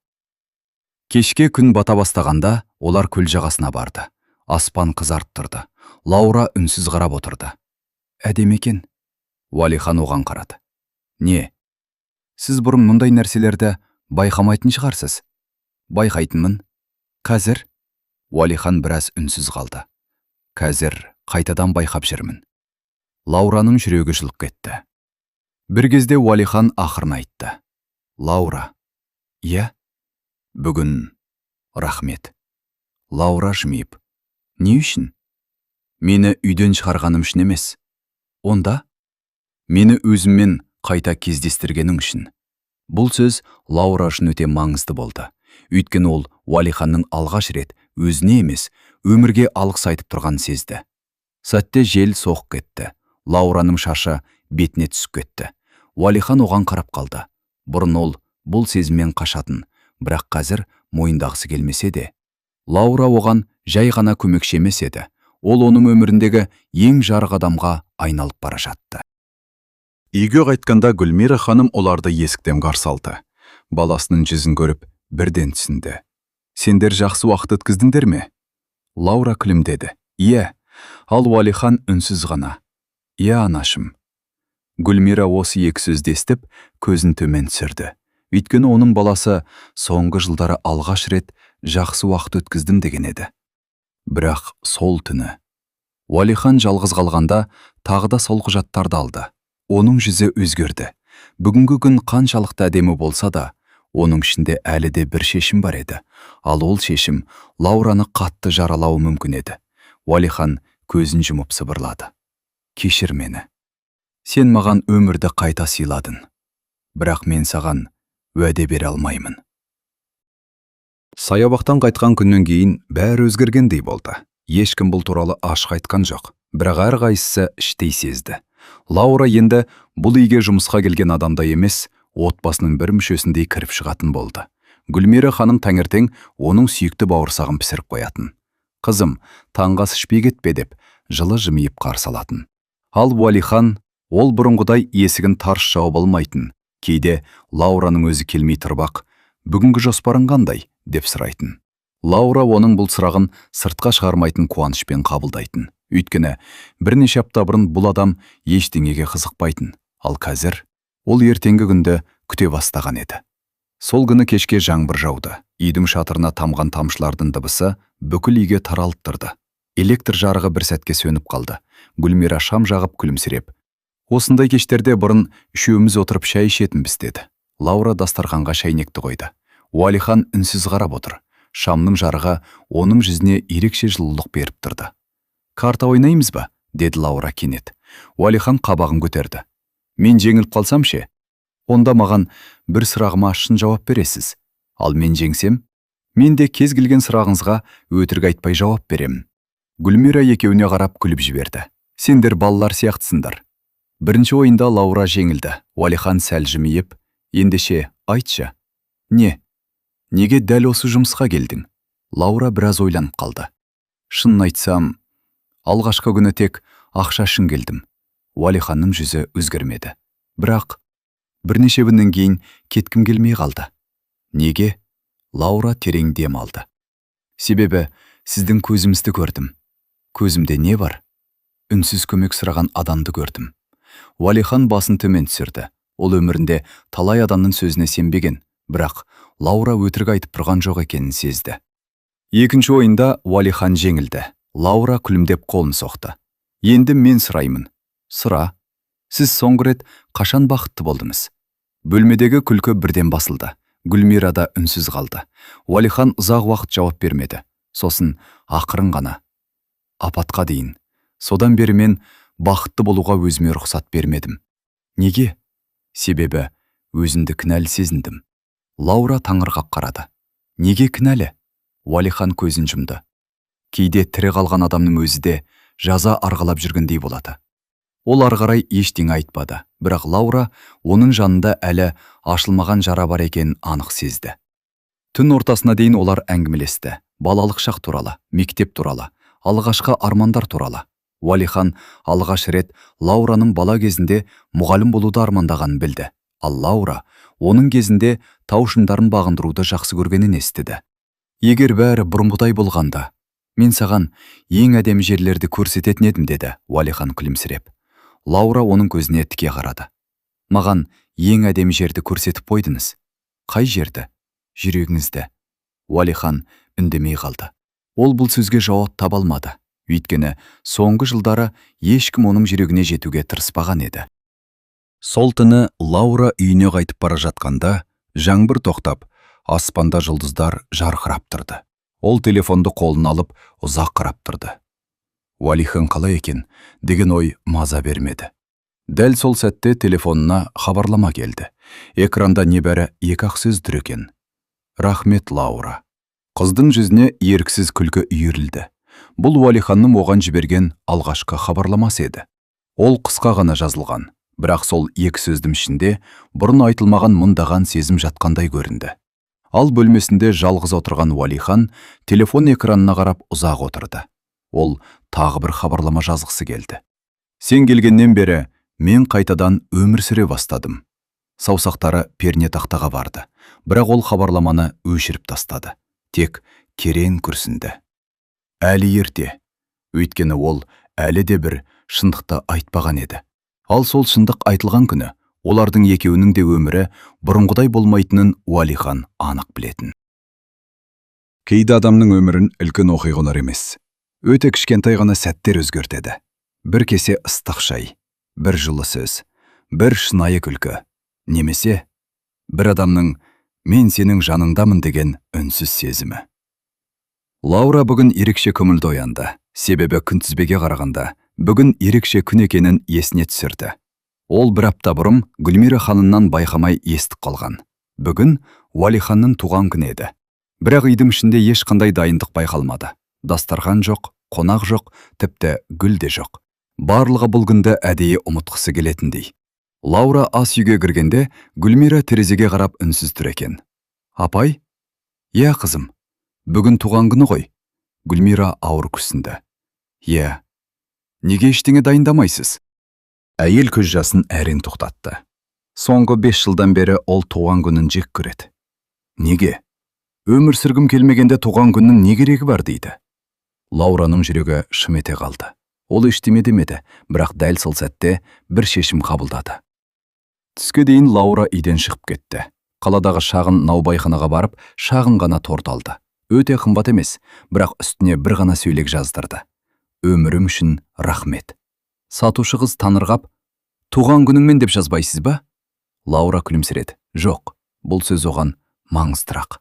Кешке күн бата бастағанда олар көл жағасына барды. Аспан қызарып тұрды. Лаура үнсіз қарап отырды. Әдемі екен. Уалихан оған қарады. Не? Сіз бұрын мұндай нәрселерді байқамайтын шығарсыз. Байқайтынмын. Қазір? Уалихан біраз үнсіз қалды. Қазір қайтадан байқап жүрмін. Лаураның жүрегі жылып кетті. Бір кезде Уалихан ақырын айтты. Лаура. Иә? Бүгін рахмет. Лаура жымиып. Не үшін? Мені үйден шығарғаным үшін емес. Онда? Мені өзіммен қайта кездестіргенің үшін. Бұл сөз Лаура үшін өте маңызды болды. Өйткені ол Уалиханның алғаш рет өзіне емес, өмірге алғыс айтып тұрғанын сезді. Сәтте жел соғып кетті. Лаураның шашы бетіне түсіп кетті. Уалихан оған қарап қалды. Бұрын ол бұл сезіммен қашатын, бірақ қазір мойындағысы келмесе де. Лаура оған жай ғана көмекші емес еді. Ол оның өміріндегі ең жарық адамға айналып бара жатты. Үйге қайтқанда Гүлмира ханым оларды есіктен қарсы алды. Баласының жүзін көріп, бірден түсінді. Сендер жақсы уақыт өткіздіңдер ме? Лаура күлімдеді. Иә. Ал Уалихан үнсіз ғана. Иә, анашым. Гүлмира осы екі сөзді естіп, көзін төмен түсірді. Өйткені оның баласы соңғы жылдары алғаш рет жақсы уақыт өткіздім деген еді. Бірақ сол түні Уалихан жалғыз қалғанда тағы да сол құжаттарды алды. Оның жүзі өзгерді. Бүгінгі күн қаншалықты әдемі болса да, оның ішінде әлі де бір шешім бар еді. Ал ол шешім Лаураны қатты жаралауы мүмкін еді. Уалихан көзін жұмып сыбырлады. Кешір мені. Сен маған өмірді қайта сыйладың. Бірақ мен саған уәде бере алмаймын. Саябақтан қайтқан күннен кейін бәрі өзгергендей болды. Ешкім бұл туралы ашық айтқан жоқ. Бірақ әрқайсысы іштей сезді. Лаура енді бұл үйге жұмысқа келген адамдай емес, отбасының бір мүшесіндей кіріп шығатын болды. Гүлмира ханым таңертең оның сүйікті бауырсағын пісіріп қоятын. Қызым, таңға ас ішпей кетпе деп, жылы жымиып қарсы алатын. Ал Уалихан, ол бұрынғыдай есігін тарс жауып алмайтын. Кейде Лаураның өзі келмей тұрбақ, бүгінгі жоспарың қандай деп сұрайтын. Лаура оның бұл сұрағын сыртқа шығармайтын қуанышпен қабылдайтын. Өйткені бірнеше апта бұрын бұл адам ештеңеге қызықпайтын. Ал қазір ол ертеңгі күнді күте бастаған еді. Сол күні кешке жаңбыр жауды. Үйдің шатырына тамған тамшылардың дыбысы бүкіл үйге таралып тұрды. Электр жарығы бір сәтке сөніп қалды. Гүлмира шам жағып күлімсіреп: "Осындай кештерде бұрын үшеуміз отырып шай ішетінбіз" деді. Лаура дастарханға шайнекті қойды. Уалихан үнсіз қарап отыр. Шамның жарығы оның жүзіне ерекше жылулық беріп тұрды. "Карта ойнаймыз ба?" деді Лаура кенет. Уалихан қабағын көтерді. "Мен жеңіліп қалсам ше? Онда маған бір сұрағыма шын жауап бересіз. Ал мен жеңсем, мен де кез келген сұрағыңызға өтірік айтпай жауап беремін." Гүлмира екеуіне қарап күліп жіберді. "Сендер балалар сияқтысыңдар." Бірінші ойында Лаура жеңілді. Уалихан сәл жымиып: "Ендеше айтшы, неге дәл осы жұмысқа келдің?" Лаура біраз ойланып қалды. "Шынын айтсам, алғашқы күні тек ақша үшін келдім." Уалиханның жүзі өзгермеді. "Бірақ бірнеше күннен кейін кеткім келмей қалды." "Неге?" Лаура терең дем алды. "Себебі сіздің көзімізді көрдім." "Көзімде не бар?" "Үнсіз көмек сұраған адамды көрдім." Уалихан басын төмен түсірді. Ол өмірінде талай адамның сөзіне сенбеген, бірақ Лаура өтірік айтып тұрған жоқ екенін сезді. Екінші ойында Уалихан жеңілді. Лаура күлімдеп қолын соқты. "Енді мен сұраймын." "Сұра. Сіз соңғы рет қашан бақытты болдыңыз?" Бөлмедегі күлкі бірден басылды. Гүлмира да үнсіз қалды. Уалихан ұзақ уақыт жауап бермеді. Сосын ақырын ғана: "Апатқа дейін. Содан бері мен бақытты болуға өзіме рұқсат бермедім." "Неге?" "Себебі өзімді кінәлі сезіндім." Лаура таңырқап қарады. "Неге кінәлі?" Уалихан көзін жұмды. Кейде тірі қалған адамның өзі де жаза арғалап жүргендей болады. Ол арғарай ештеңе айтпады, бірақ Лаура оның жанында әлі ашылмаған жара бар екенін анық сезді. Түн ортасына дейін олар әңгімелесті. Балалық шақ туралы, мектеп туралы, алғашқы армандар туралы. Уалихан алғаш рет Лаураның бала кезінде мұғалім болуды армандағанын білді. Ал Лаура оның кезінде тау шыңдарын бағындыруды жақсы көргенін естіді. "Егер бәрі бұрынғыдай болғанда, мен саған ең әдемі жерлерді көрсететін едім" деді Уалихан күлімсіреп. Лаура оның көзіне тіке қарады. "Маған ең әдемі жерді көрсетіп қойдыңыз." "Қай жерді?" "Жүрегіңізді." Уалихан үндемей қалды. Ол бұл сөзге жауап таба алмады. Өйткені соңғы жылдары ешкім оның жүрегіне жетуге тырыспаған еді. Сол түні Лаура үйіне қайтып бара жатқанда, жаңбыр тоқтап, аспанда жұлдыздар жарқырап тұрды. Ол телефонды қолына алып ұзақ қарап тұрды. Уалихан қалай екен деген ой маза бермеді. Дәл сол сәтте телефонына хабарлама келді. Экранда небәрі екі-ақ сөз тұр екен: "Рахмет, Лаура." Қыздың жүзіне еріксіз күлкі үйірілді. Бұл Уалиханның оған жіберген алғашқы хабарламасы еді. Ол қысқа ғана жазылған, бірақ сол екі сөздің ішінде бұрын айтылмаған мыңдаған сезім жатқандай көрінді. Ал бөлмесінде жалғыз отырған Уалихан телефон экранына қарап ұзақ отырды. Ол тағы бір хабарлама жазғысы келді. "Сен келгеннен бері мен қайтадан өмір сүре бастадым." Саусақтары перне тақтаға барды, бірақ ол хабарламаны өшіріп тастады. Тек керен күрсінді. Әлі ерте, өйткені ол әлі де бір шындықты айтпаған еді. Ал сол шындық айтылған күні олардың екеуінің де өмірі бұрынғыдай болмайтынын Уалихан анық білетін. Кейде адамның өмірін үлкен оқиғалар емес, өте кішкентай ғана сәттер өзгертеді. Бір кесе ыстық шай, бір жылы сөз, бір шынайы күлкі, немесе бір адамның "мен сенің жаныңдамын" деген үнсіз сезімі. Лаура бүгін ерекше көңілді оянды, себебі күнтізбеге қарағанда бүгін ерекше күн екенін есіне түсірді. Ол бір апта бұрын Гүлмира ханымнан байқамай естіп қалған. Бүгін Уалиханның туған күні еді. Бірақ үйдің ішінде ешқандай дайындық байқалмады. Дастархан жоқ, қонақ жоқ, тіпті гүл де жоқ. Барлығы бұл күнді әдейі ұмытқысы келетіндей. Лаура ас үйге кіргенде Гүлмира терезеге қарап үнсіз тұр екен. "Апай, Иә, қызым, бүгін туған күні ғой. Гүлмира ауыр күрсінді. Иә, неге ештеңе дайындамайсыз? Әйел көз жасын әрең тоқтатты. Соңғы 5 жылдан бері ол туған күнін жек көреді. Неге? Өмір сүргім келмегенде туған күннің не керегі бар дейді. Лаураның жүрегі шым ете қалды. Ол ештеме демеді, бірақ дәл сол сәтте бір шешім қабылдады. Түске дейін Лаура үйден шығып кетті. Қаладағы шағын наубайханаға барып, шағын ғана торт алды. Өте қымбат емес, бірақ үстіне бір ғана сөйлек жаздырды. Өмірім үшін рахмет. Сатушы қыз таңырқап, туған күніңмен деп жазбайсыз ба? Лаура күлімсіреді. Жоқ, бұл сөз оған маңыздырақ.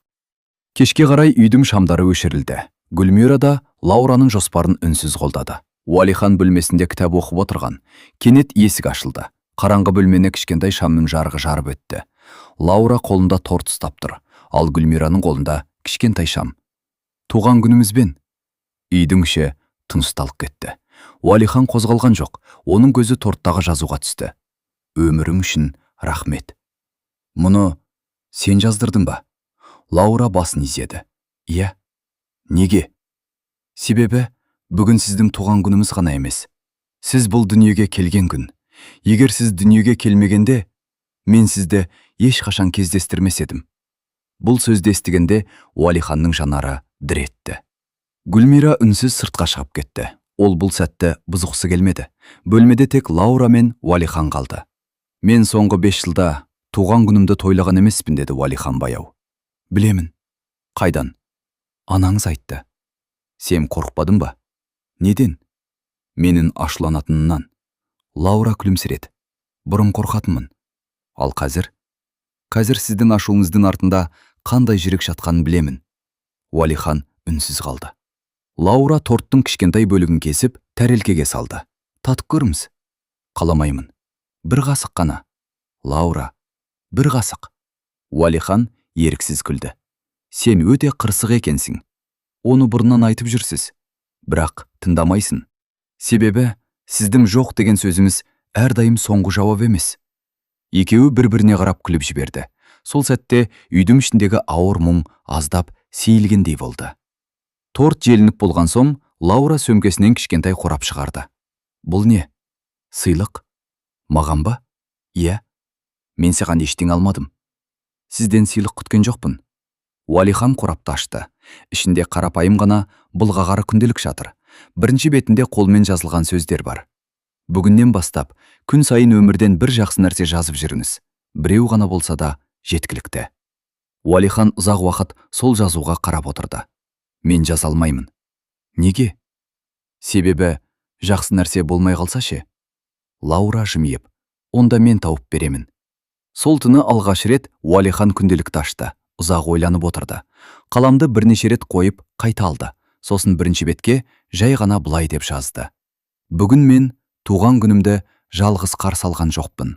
Кешке қарай үйдің шамдары өшірілді. Гүлмира да Лаураның жоспарын үнсіз қолдады. Уалихан бөлмесінде кітап оқып отырған. Кенет есік ашылды. Қараңғы бөлмені кішкентай шамның жарығы жарып өтті. Лаура қолында торт ұстап тұр, ал Гүлмираның қолында кішкентай шам. Туған күніңізбен. Үйдің іші тынышталып кетті. Уалихан қозғалған жоқ, оның көзі торттағы жазуға түсті. Өмірің үшін рахмет. Мұны сен жаздырдың ба? Лаура басын изеді. Иә. Неге? Себебі бүгін сіздің туған күніңіз ғана емес. Сіз бұл дүниеге келген күн. Егер сіз дүниеге келмегенде, мен сізді ешқашан кездестірмес едім. Бұл сөзді естігенде Уалиханның жанары дір етті. Гүлмира үнсіз сыртқа шығып кетті. Ол бұл сәтті бұзықсы келмеді. Бөлмеде тек Лаура мен Уалихан қалды. Мен соңғы 5 жылда туған күнімді тойлаған емеспін, деді Уалихан баяу. Білемін. Қайдан? Анаңыз айтты. Сен қорықпадың ба? Неден? Менің ашуланатынынан. Лаура күлімсіреді. Бұрын қорқатынмын. Ал қазір? Қазір сіздің ашуыңыздың артында қандай жүрек жатқанын білемін. Уалихан үнсіз қалды. Лаура торттың кішкентай бөлігін кесіп, тәрелкеге салды. Татып көріңіз. Қаламаймын. Бір қасық қана. Лаура, бір қасық. Уалихан еріксіз күлді. Сен өте қырсық екенсің. Оны бұрыннан айтып жүрсіз. Бірақ тыңдамайсың. Себебі сіздің жоқ деген сөзіңіз әрдайым соңғы жауап емес. Екеуі бір-біріне қарап күліп жіберді. Сол сәтте үйдің ішіндегі ауыр мұң аздап сейілгендей болды. Торт желініп болған соң, Лаура сөмкесінен кішкентай қорап шығарды. Бұл не? Сыйлық? Маған ба? Иә. Мен саған ештеңе алмадым. Сізден сыйлық күткен жоқпын. Уалихан қорапты ашты. Ішінде қарапайым ғана былғағары күнделік жатыр. Бірінші бетінде қолмен жазылған сөздер бар. Бүгіннен бастап, күн сайын өмірден бір жақсы нәрсе жазып жүріңіз. Біреу ғана болса да жеткілікті. Уалихан ұзақ уақыт сол жазуға қарап отырды. Мен жаза алмаймын. Неге? Себебі жақсы нәрсе болмай қалса ше? Лаура жымиып, онда мен тауып беремін. Сол түні алғаш рет Уалихан күнделікті ашты. Ұзақ ойланып отырды. Қаламды бірнеше рет қойып қайта алды. Сосын бірінші бетке жай ғана былай деп жазды. Бүгін мен туған күнімді жалғыз қарсы алған жоқпын.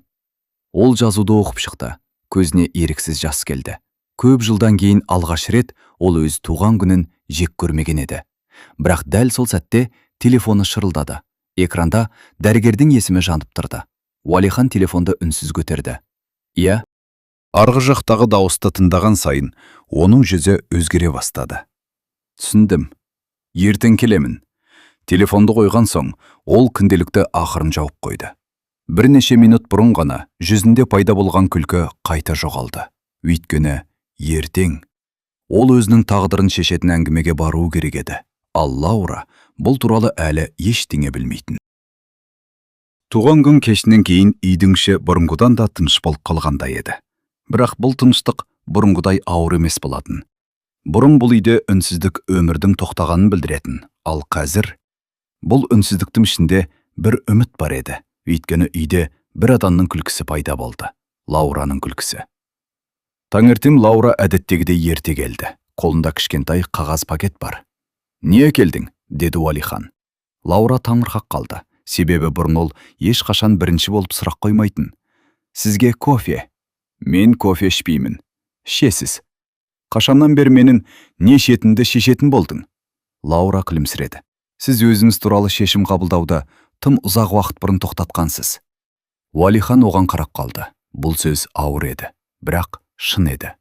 Ол жазуды оқып шықты. Көзіне еріксіз жас келді. Көп жылдан кейін алғаш рет ол өз туған күнін жек көрмеген еді. Бірақ дәл сол сәтте телефоны шырылдады. Экранда дәрігердің есімі жанып тұрды. Уалихан телефонды үнсіз көтерді. Иә. Арғы жақтағы дауысты тыңдаған сайын, оның жүзі өзгере бастады. Түсіндім. Ертең келемін. Телефонды қойған соң, ол күнделікті ақырын жауып қойды. Бірнеше минут бұрын ғана жүзінде пайда болған күлкі қайта жоғалды. Өйткені ертең ол өзінің тағдырын шешетін әңгімеге бару керек еді. Ал Лаура бұл туралы әлі ештеңе білмейтін. Туған күн кешінен кейін үйдің іші бұрынғыдан да тыныш болып қалғандай еді. Бірақ бұл тыныштық бұрынғыдай ауыр емес болатын. Бұрын бұл үйде үнсіздік өмірдің тоқтағанын білдіретін, ал қазір бұл үнсіздіктің ішінде бір үміт бар еді. Өйткені үйде бір адамның күлкісі пайда болды. Лаураның күлкісі. Таңертең Лаура әдеттегідей ерте келді. Қолында кішкентай қағаз пакет бар. Не келдің? Деді Уалихан. Лаура таңырқап қалды. Себебі бұрын ол ешқашан бірінші болып сұрақ қоймайтын. Сізге кофе? Мен кофе ішпеймін. Ішесіз. Қашаннан бері менің не ішетінді шешетін болдың? Лаура күлімсіреді. Сіз өзіңіз туралы шешім қабылдауды тым ұзақ уақыт бұрын тоқтатқансыз. Уалихан оған қарап қалды. Бұл сөз ауыр еді, бірақ шын еді.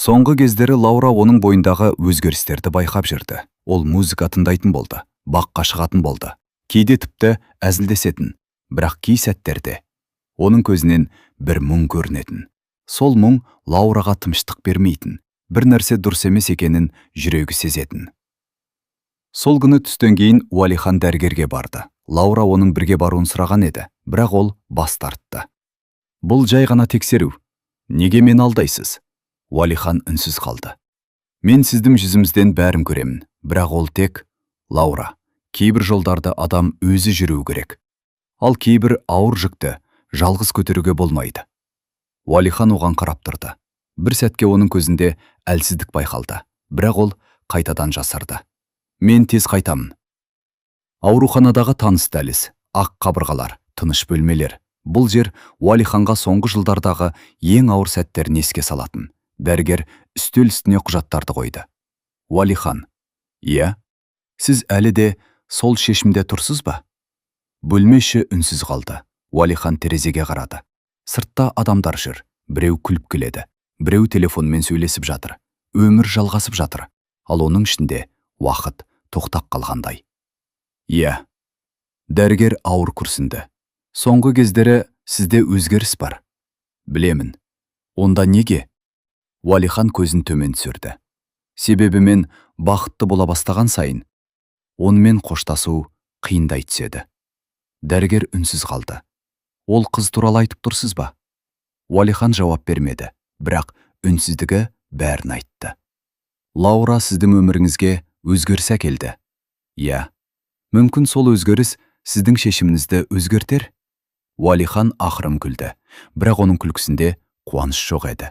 Соңғы кездері Лаура оның бойындағы өзгерістерді байқап жүрді. Ол музыка тыңдайтын болды, баққа шығатын болды. Кейде тіпті әзілдесетін, бірақ кей сәттерде оның көзінен бір мұң көрінетін. Сол мұң Лаураға тыныштық бермейтін, бір нәрсе дұрыс емес екенін жүрегі сезетін. Сол күні түстен кейін Уалихан дәрігерге барды. Лаура оның бірге баруын сұраған еді, бірақ ол бас тартты. Бұл жай ғана тексеру. Неге мені алдайсыз? Уалихан үнсіз қалды. Мен сіздің жүзімізден бәрін көремін, бірақ ол тек Лаура. Кейбір жолдарды адам өзі жүру керек. Ал кейбір ауыр жүкті жалғыз көтеруге болмайды. Уалихан оған қарап тұрды. Бір сәтке оның көзінде әлсіздік байқалды, бірақ ол қайтадан жасарды. Мен тез қайтамын. Ауруханадағы таныс дәліз, ақ қабырғалар, тыныш бөлмелер. Бұл жер Уалиханға соңғы жылдардағы ең ауыр сәттерін еске салатын. Дәрігер үстел үстіне құжаттарды қойды. Уалихан: «Иә, сіз әлі де сол шешімде тұрсыз ба?» Бөлме іші үнсіз қалды. Уалихан терезеге қарады. Сыртта адамдар жүр. Біреу күліп келеді, біреу телефонмен сөйлесіп жатыр. Өмір жалғасып жатыр. Ал оның ішінде уақыт тоқтап қалғандай. «Иә». Дәрігер ауыр күрсінді. «Соңғы кездері сізде өзгеріс бар». «Білемін». «Онда неге?» Уалихан көзін төмен түсірді. «Себебі мен бақытты бола бастаған сайын, онымен қоштасу қиындай түседі». Дәрігер үнсіз қалды. «Ол қыз туралы айтып тұрсыз ба?» Уалихан жауап бермеді, бірақ үнсіздігі бәрін айтты. «Лаура сіздің өміріңізге өзгеріс әкелді». «Иә». «Мүмкін сол өзгеріс сіздің шешіміңізді өзгертер?» Уалихан ақырын күлді, бірақ оның күлкісінде қуаныш жоқ еді.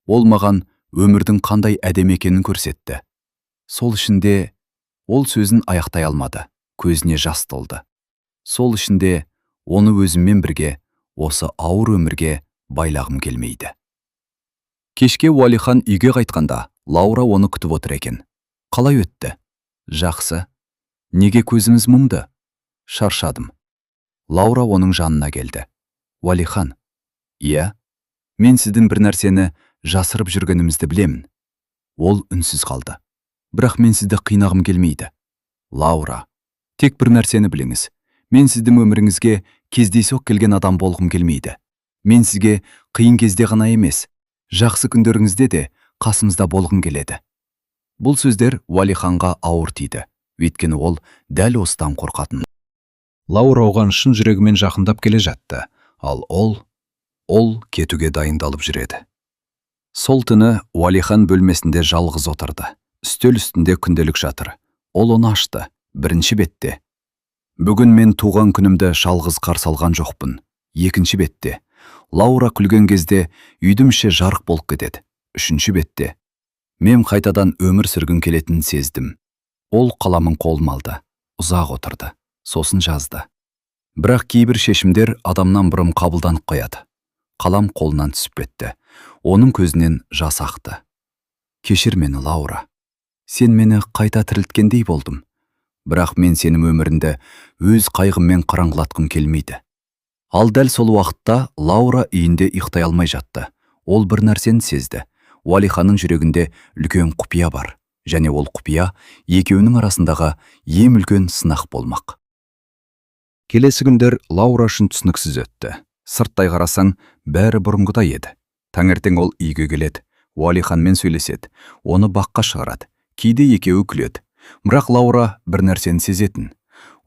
«Ол маған өмірдің қандай әдемі екенін көрсетті». Сол ішінде ол сөзін аяқтай алмады, көзіне жас толды. Сол ішінде оны өзіммен бірге осы ауыр өмірге байлағым келмейді. Кешке Уалихан үйге қайтқанда, Лаура оны күтіп отыр екен. «Қалай өтті?» «Жақсы». «Неге көзіміз мұңды?» «Шаршадым». Лаура оның жанына келді. «Уалихан». «Иә, мен сіздің бір нәрсені жасырып жүргенімізді білемін». Ол үнсіз қалды. «Бірақ мен сізді қинағым келмейді». «Лаура, тек бір нәрсені біліңіз. Мен сіздің өміріңізге кездейсоқ келген адам болғым келмейді. Мен сізге қиын кезде ғана емес, жақсы күндеріңізде де қасымызда болғым келеді». Бұл сөздер Уалиханға ауыр тиді, өйткені ол дәл осыдан қорқатын. Лаура оған шын жүрегімен жақындап келе жатты, ал ол кетуге дайындалып жүреді. Сол түні Уалихан бөлмесінде жалғыз отырды. Үстел үстінде күнделік жатыр. Ол оны ашты. Бірінші бетте: «Бүгін мен туған күнімді жалғыз қарсы алған жоқпын». Екінші бетте: «Лаура күлген кезде үйдің іші жарық болып кетеді». Үшінші бетте: «Мен қайтадан өмір сүргім келетінін сездім». Ол қаламын қолына алды, ұзақ отырды, сосын жазды. Бірақ кейбір шешімдер адамнан бұрын қабылданып қояды. Қалам қолынан түсіп кетті. Оның көзінен жас ақты. «Кешір мені, Лаура. Сен мені қайта тірілткендей болдым. Бірақ мен сенің өміріңді өз қайғыммен қараңғылатқым келмейді». Ал дәл сол уақытта Лаура үйінде ұйықтай алмай жатты. Ол бір нәрсені сезді. Уалиханның жүрегінде үлкен құпия бар, және ол құпия екеуінің арасындағы ең үлкен сынақ болмақ. Келесі күндер Лаура үшін түсініксіз өтті. Сырттай қарасаң, бәрі бұрынғыдай еді. Таңертең ол үйге келеді, Уалиханмен сөйлеседі, оны баққа шығарады. Кейде екеуі күледі. Бірақ Лаура бір нәрсені сезетін.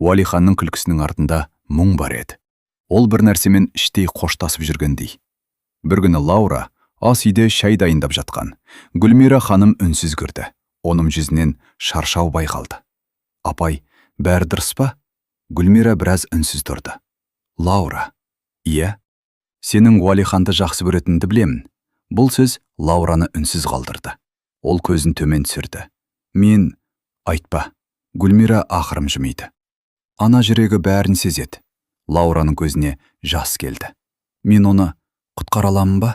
Уалиханның күлкісінің артында мұң бар еді. Ол бір нәрсемен іштей қоштасып жүргендей. Бір күні Лаура ас үйде шай дайындап жатқан. Гүлмира ханым үнсіз көрді. Оның жүзінен шаршау байқалды. «Апай, бәрі дұрыс па?» Гүлмира біраз үнсіз тұрды. «Лаура». «Иә, сенің Уалиханды жақсы көретінді білемін». Бұл сөз Лаураны үнсіз қалдырды. Ол көзін төмен түсірді. «Мен...» «Айтпа». Гүлмира ақырым жымиды. «Ана жүрегі бәрін сезеді». Лаураның көзіне жас келді. «Мен оны құтқара аламын ба?»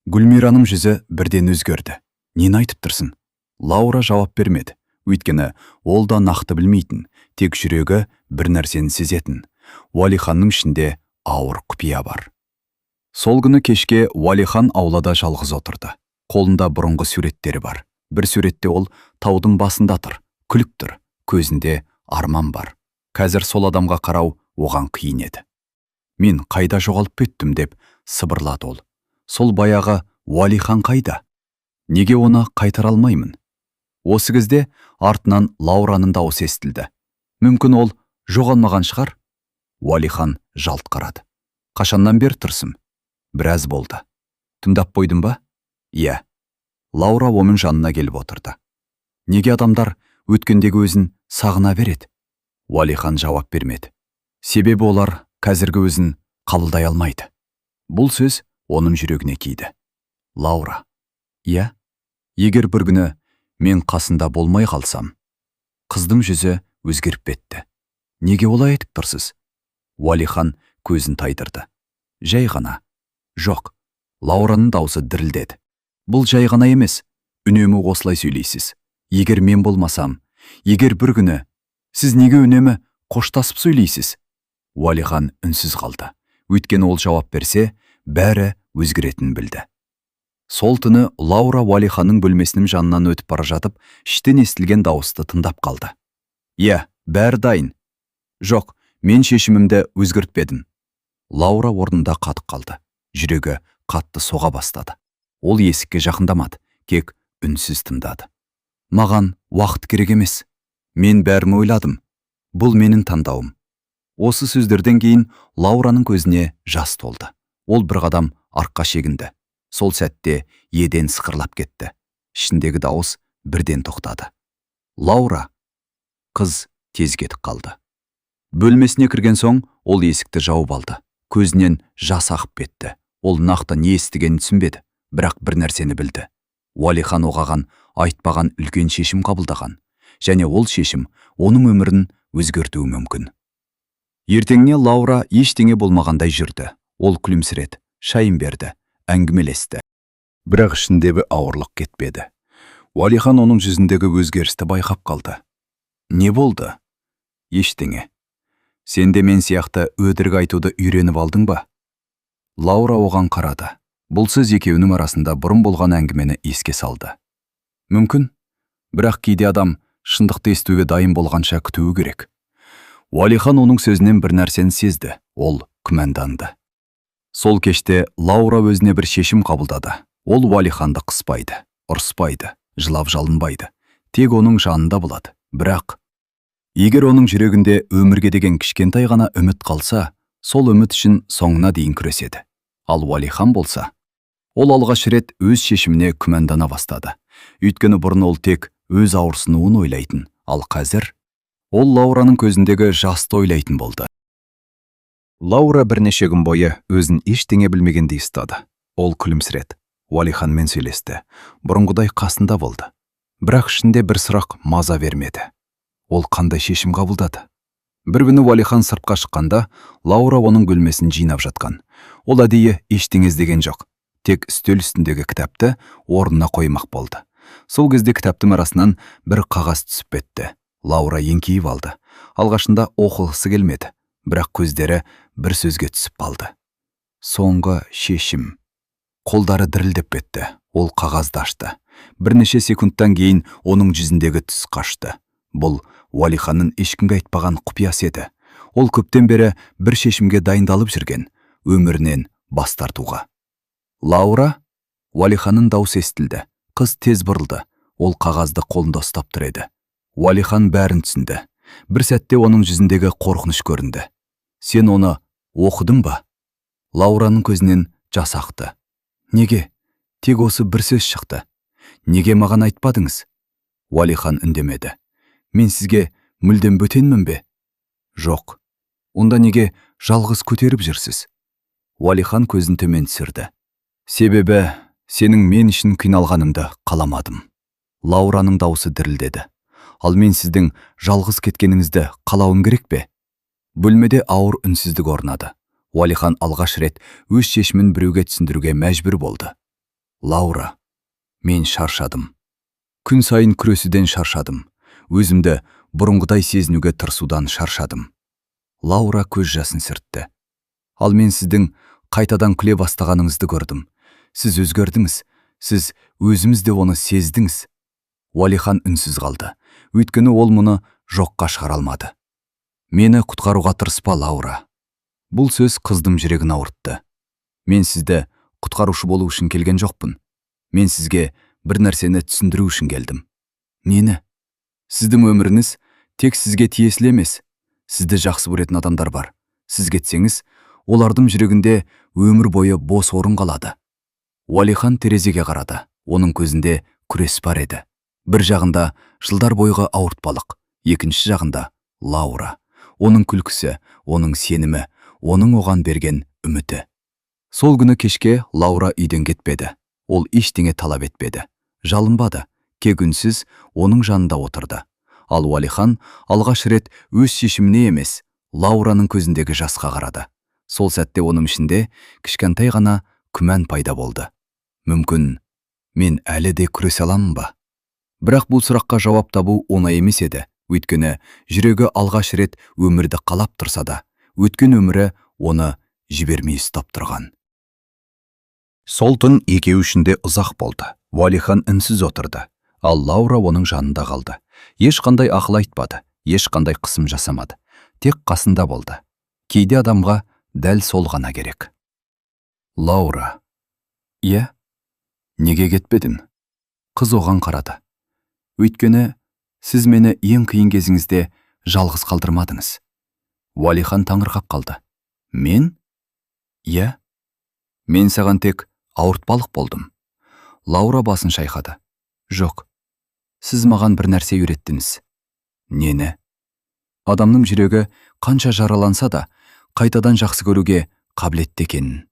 Гүлмираның жүзі бірден өзгерді. «Нені айтып тұрсың?» Лаура жауап бермеді. Өйткені ол да нақты білмейтін, тек жүрегі бір нәрсені сезетін. Уалиханның ішінде ауыр құпия бар. Сол күні кешке Уалихан аулада жалғыз отырды. Қолында бұрынғы суреттері бар. Бір суретте ол таудың басында тұр, күліп тұр, көзінде арман бар. Қазір сол адамға қарау оған қиын еді. Мен қайда жоғалып кеттім деп сыбырлады ол. Сол баяғы Уалихан қайда? Неге оны қайтара алмаймын? Осы кезде артынан Лаураның дауысы естілді. Мүмкін ол жоғалмаған шығар? Уалихан жалт қарады. Қашаннан бері тұрсың? Біраз болды. Тыңдап қойдың ба? Иә. Лаура оның жанына келіп отырды. Неге адамдар өткендегі өзін сағына береді? Уалихан жауап бермеді. Себебі олар қазіргі өзін қабылдай алмайды. Бұл сөз оның жүрегіне тиді. Лаура. Иә. Егер бір күні мен қасында болмай қалсам, қыздың жүзі өзгеріп кетті. Неге олай айтып тұрсыз? Уалихан көзін тайдырды. Жай ғана. Жоқ. Лаураның даусы дірілдеді. Бұл жай ғана емес. Үнемі осылай сөйлейсіз. Егер мен болмасам, егер бір күні, сіз неге үнемі қоштасып сөйлейсіз? Уалихан үнсіз қалды. Өйткені ол жауап берсе, бәрі өзгеретін білді. Сол түні Лаура Уалиханның бөлмесінің жанынан өтіп бара жатып, іштен естілген дауысты тыңдап қалды. Иә, бәрі дайын. Жоқ, мен шешімімді өзгертпедім. Лаура орнында қатып қалды. Жүрегі қатты соға бастады. Ол есікке жақындамады, тек үнсіз тыңдады. Маған уақыт керек емес. Мен бәрін ойладым. Бұл менің таңдауым. Осы сөздерден кейін Лаураның көзіне жас толды. Ол бір қадам артқа шегінді. Сол сәтте еден сықырлап кетті. Ішіндегі дауыс бірден тоқтады. Лаура. Қыз тез кетіп қалды. Бөлмесіне кірген соң ол есікті жауып алды. Көзінен жас ағып кетті. Ол нақты не естігенін түсінбеді, бірақ бір нәрсені білді. Уалихан оған айтпаған үлкен шешім қабылдаған, және ол шешім оның өмірін өзгертуі мүмкін. Ертеңіне Лаура ештеңе болмағандай жүрді. Ол күлімсіреді, шайын берді, әңгімелесті. Бірақ ішіндегі ауырлық кетпеді. Уалихан оның жүзіндегі өзгерісті байқап қалды. Не болды? Ештеңе. Сен де мен сияқты өтірік айтуды үйреніп алдың ба? Лаура оған қарады. Бұл сөз екеуінің арасында бұрын болған әңгімені еске салды. Мүмкін, бірақ кейде адам шындықты естуге дайын болғанша күтуі керек. Уалихан оның сөзінен бір нәрсені сезді. Ол күмәнданды. Сол кеште Лаура өзіне бір шешім қабылдады. Ол Уалиханды қыспайды, ұрыспайды, жылап жалынбайды. Тек оның жанында болады. Бірақ егер оның жүрегінде өмірге деген кішкентай ғана үміт қалса, сол үміт үшін соңына дейін күреседі. Ал Уалихан болса, ол алғаш рет өз шешіміне күмәндана бастады. Өйткені бұрын ол тек өз ауырсынуын ойлайтын, ал қазір ол Лаураның көзіндегі жасты ойлайтын болды. Лаура бірнеше күн бойы өзін ештеңе білмегендей ұстады. Ол күлімсіреді. Уалиханмен сөйлесті. Бұрынғыдай қасында болды. Бірақ ішінде бір сұрақ маза бермеді. Ол қандай шешім қабылдады? Бір күні Уалихан сыртқа шыққанда, Лаура оның бөлмесін жинап жатқан. Ол әдейі ештеңе іздеген жоқ. Тек үстел үстіндегі кітапты орнына қоймақ болды. Сол кезде кітаптың арасынан бір қағаз түсіп кетті. Лаура еңкейіп алды. Алғашында оқығысы келмеді, бірақ көздері бір сөзге түсіп қалды. Соңғы шешім. Қолдары дірілдеп кетті. Ол қағазды ашты. Бірнеше секундтан кейін оның жүзіндегі түс қашты. Бұл Уалиханның ешкімге айтпаған құпиясы еді. Ол көптен бері бір шешімге дайындалып жүрген, өмірінен бас тартуға. Лаура? Уалиханның дауысы естілді. Қыз тез бұрылды. Ол қағазды қолында ұстап тұр еді. Уалихан бәрін түсінді. Бір сәтте оның жүзіндегі қорқыныш көрінді. Сен оны оқыдың ба? Лаураның көзінен жас ақты. Неге? Тек осы бір сөз шықты. Неге маған айтпадыңыз? Уалихан үндемеді. Мен сізге мүлдем бөтенмін бе? Жоқ. Онда неге жалғыз көтеріп жүрсіз? Уалихан көзін төмен түсірді. Себебі сенің мен үшін қиналғанымды қаламадым. Лаураның дауысы дірілдеді. Ал мен сіздің жалғыз кеткеніңізді қалауым керек пе? Бөлмеде ауыр үнсіздік орнады. Уалихан алғаш рет өз шешімін біреуге түсіндіруге мәжбүр болды. Лаура, мен шаршадым. Күн сайын күресуден шаршадым. Өзімді бұрынғыдай сезінуге тырысудан шаршадым. Лаура көз жасын сүртті. Ал мен сіздің қайтадан күле бастағаныңызды көрдім. Сіз өзгердіңіз. Сіз өзімізде оны сездіңіз. Уалихан үнсіз қалды. Өйткені ол мұны жоққа шығара алмады. Мені құтқаруға тырыспа, Лаура. Бұл сөз қыздың жүрегін ауыртты. Мен сізді құтқарушы болу үшін келген жоқпын. Мен сізге бір нәрсені түсіндіру үшін келдім. Нені? Сіздің өміріңіз тек сізге тиесілі емес. Сізді жақсы көретін адамдар бар. Сіз кетсеңіз, олардың жүрегінде өмір бойы бос орын қалады. Уалихан терезеге қарады. Оның көзінде күрес бар еді. Бір жағында жылдар бойғы ауыртпалық, екінші жағында Лаура. Оның күлкісі, оның сенімі, оның оған берген үміті. Сол күні кешке Лаура үйден кетпеді. Ол ештеңе талап етпеді. Жалынбады. Кек үнсіз оның жанында отырды. Ал Уалихан алғаш рет өз шешіміне емес, Лаураның көзіндегі жасқа қарады. Сол сәтте оның ішінде кішкентай ғана күмән пайда болды. Мүмкін, мен әлі де күресе аламын ба? Бірақ бұл сұраққа жауап табу оңай емес еді. Өйткені жүрегі алғаш рет өмірді қалап тұрса да, өткен өмірі оны жібермей ұстап тұрған. Сол түн екеуі ішінде ұзақ болды. Уалихан үнсіз отырды, ал Лаура оның жанында қалды. Ешқандай ақыл айтпады, ешқандай қысым жасамады. Тек қасында болды. Кейде адамға дәл сол ғана керек. Лаура. Иә? Неге кетпедің? Қыз оған қарады. Өйткені сіз мені ең қиын кезіңізде жалғыз қалдырмадыңыз. Уалихан таңырқап қалды. Мен? Иә? Мен саған тек ауыртпалық болдым. Лаура басын шайқады. Жоқ. Сіз маған бір нәрсе үйреттіңіз. Нені? Адамның жүрегі қанша жараланса да, қайтадан жақсы көруге қабілетті екенін.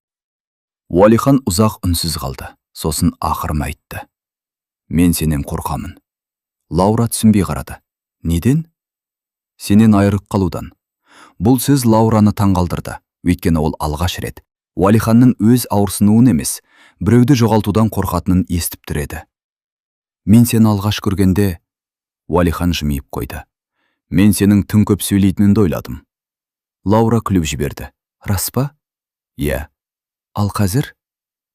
Уалихан ұзақ үнсіз қалды. Сосын ақырын айтты. Мен сенен қорқамын. Лаура түсінбей қарады. Неден? Сенен айырылып қалудан. Бұл сөз Лаураны таңғалдырды. Өйткені ол алғаш рет Уалиханның өз ауырсынуын емес, біреуді жоғалтудан қорқатынын естіп тұр еді. Мен сені алғаш көргенде, Уалихан жымиып қойды. Мен сенің тым көп сөйлейтініңді ойладым. Лаура күліп жіберді. Рас па? Иә. Ал қазір?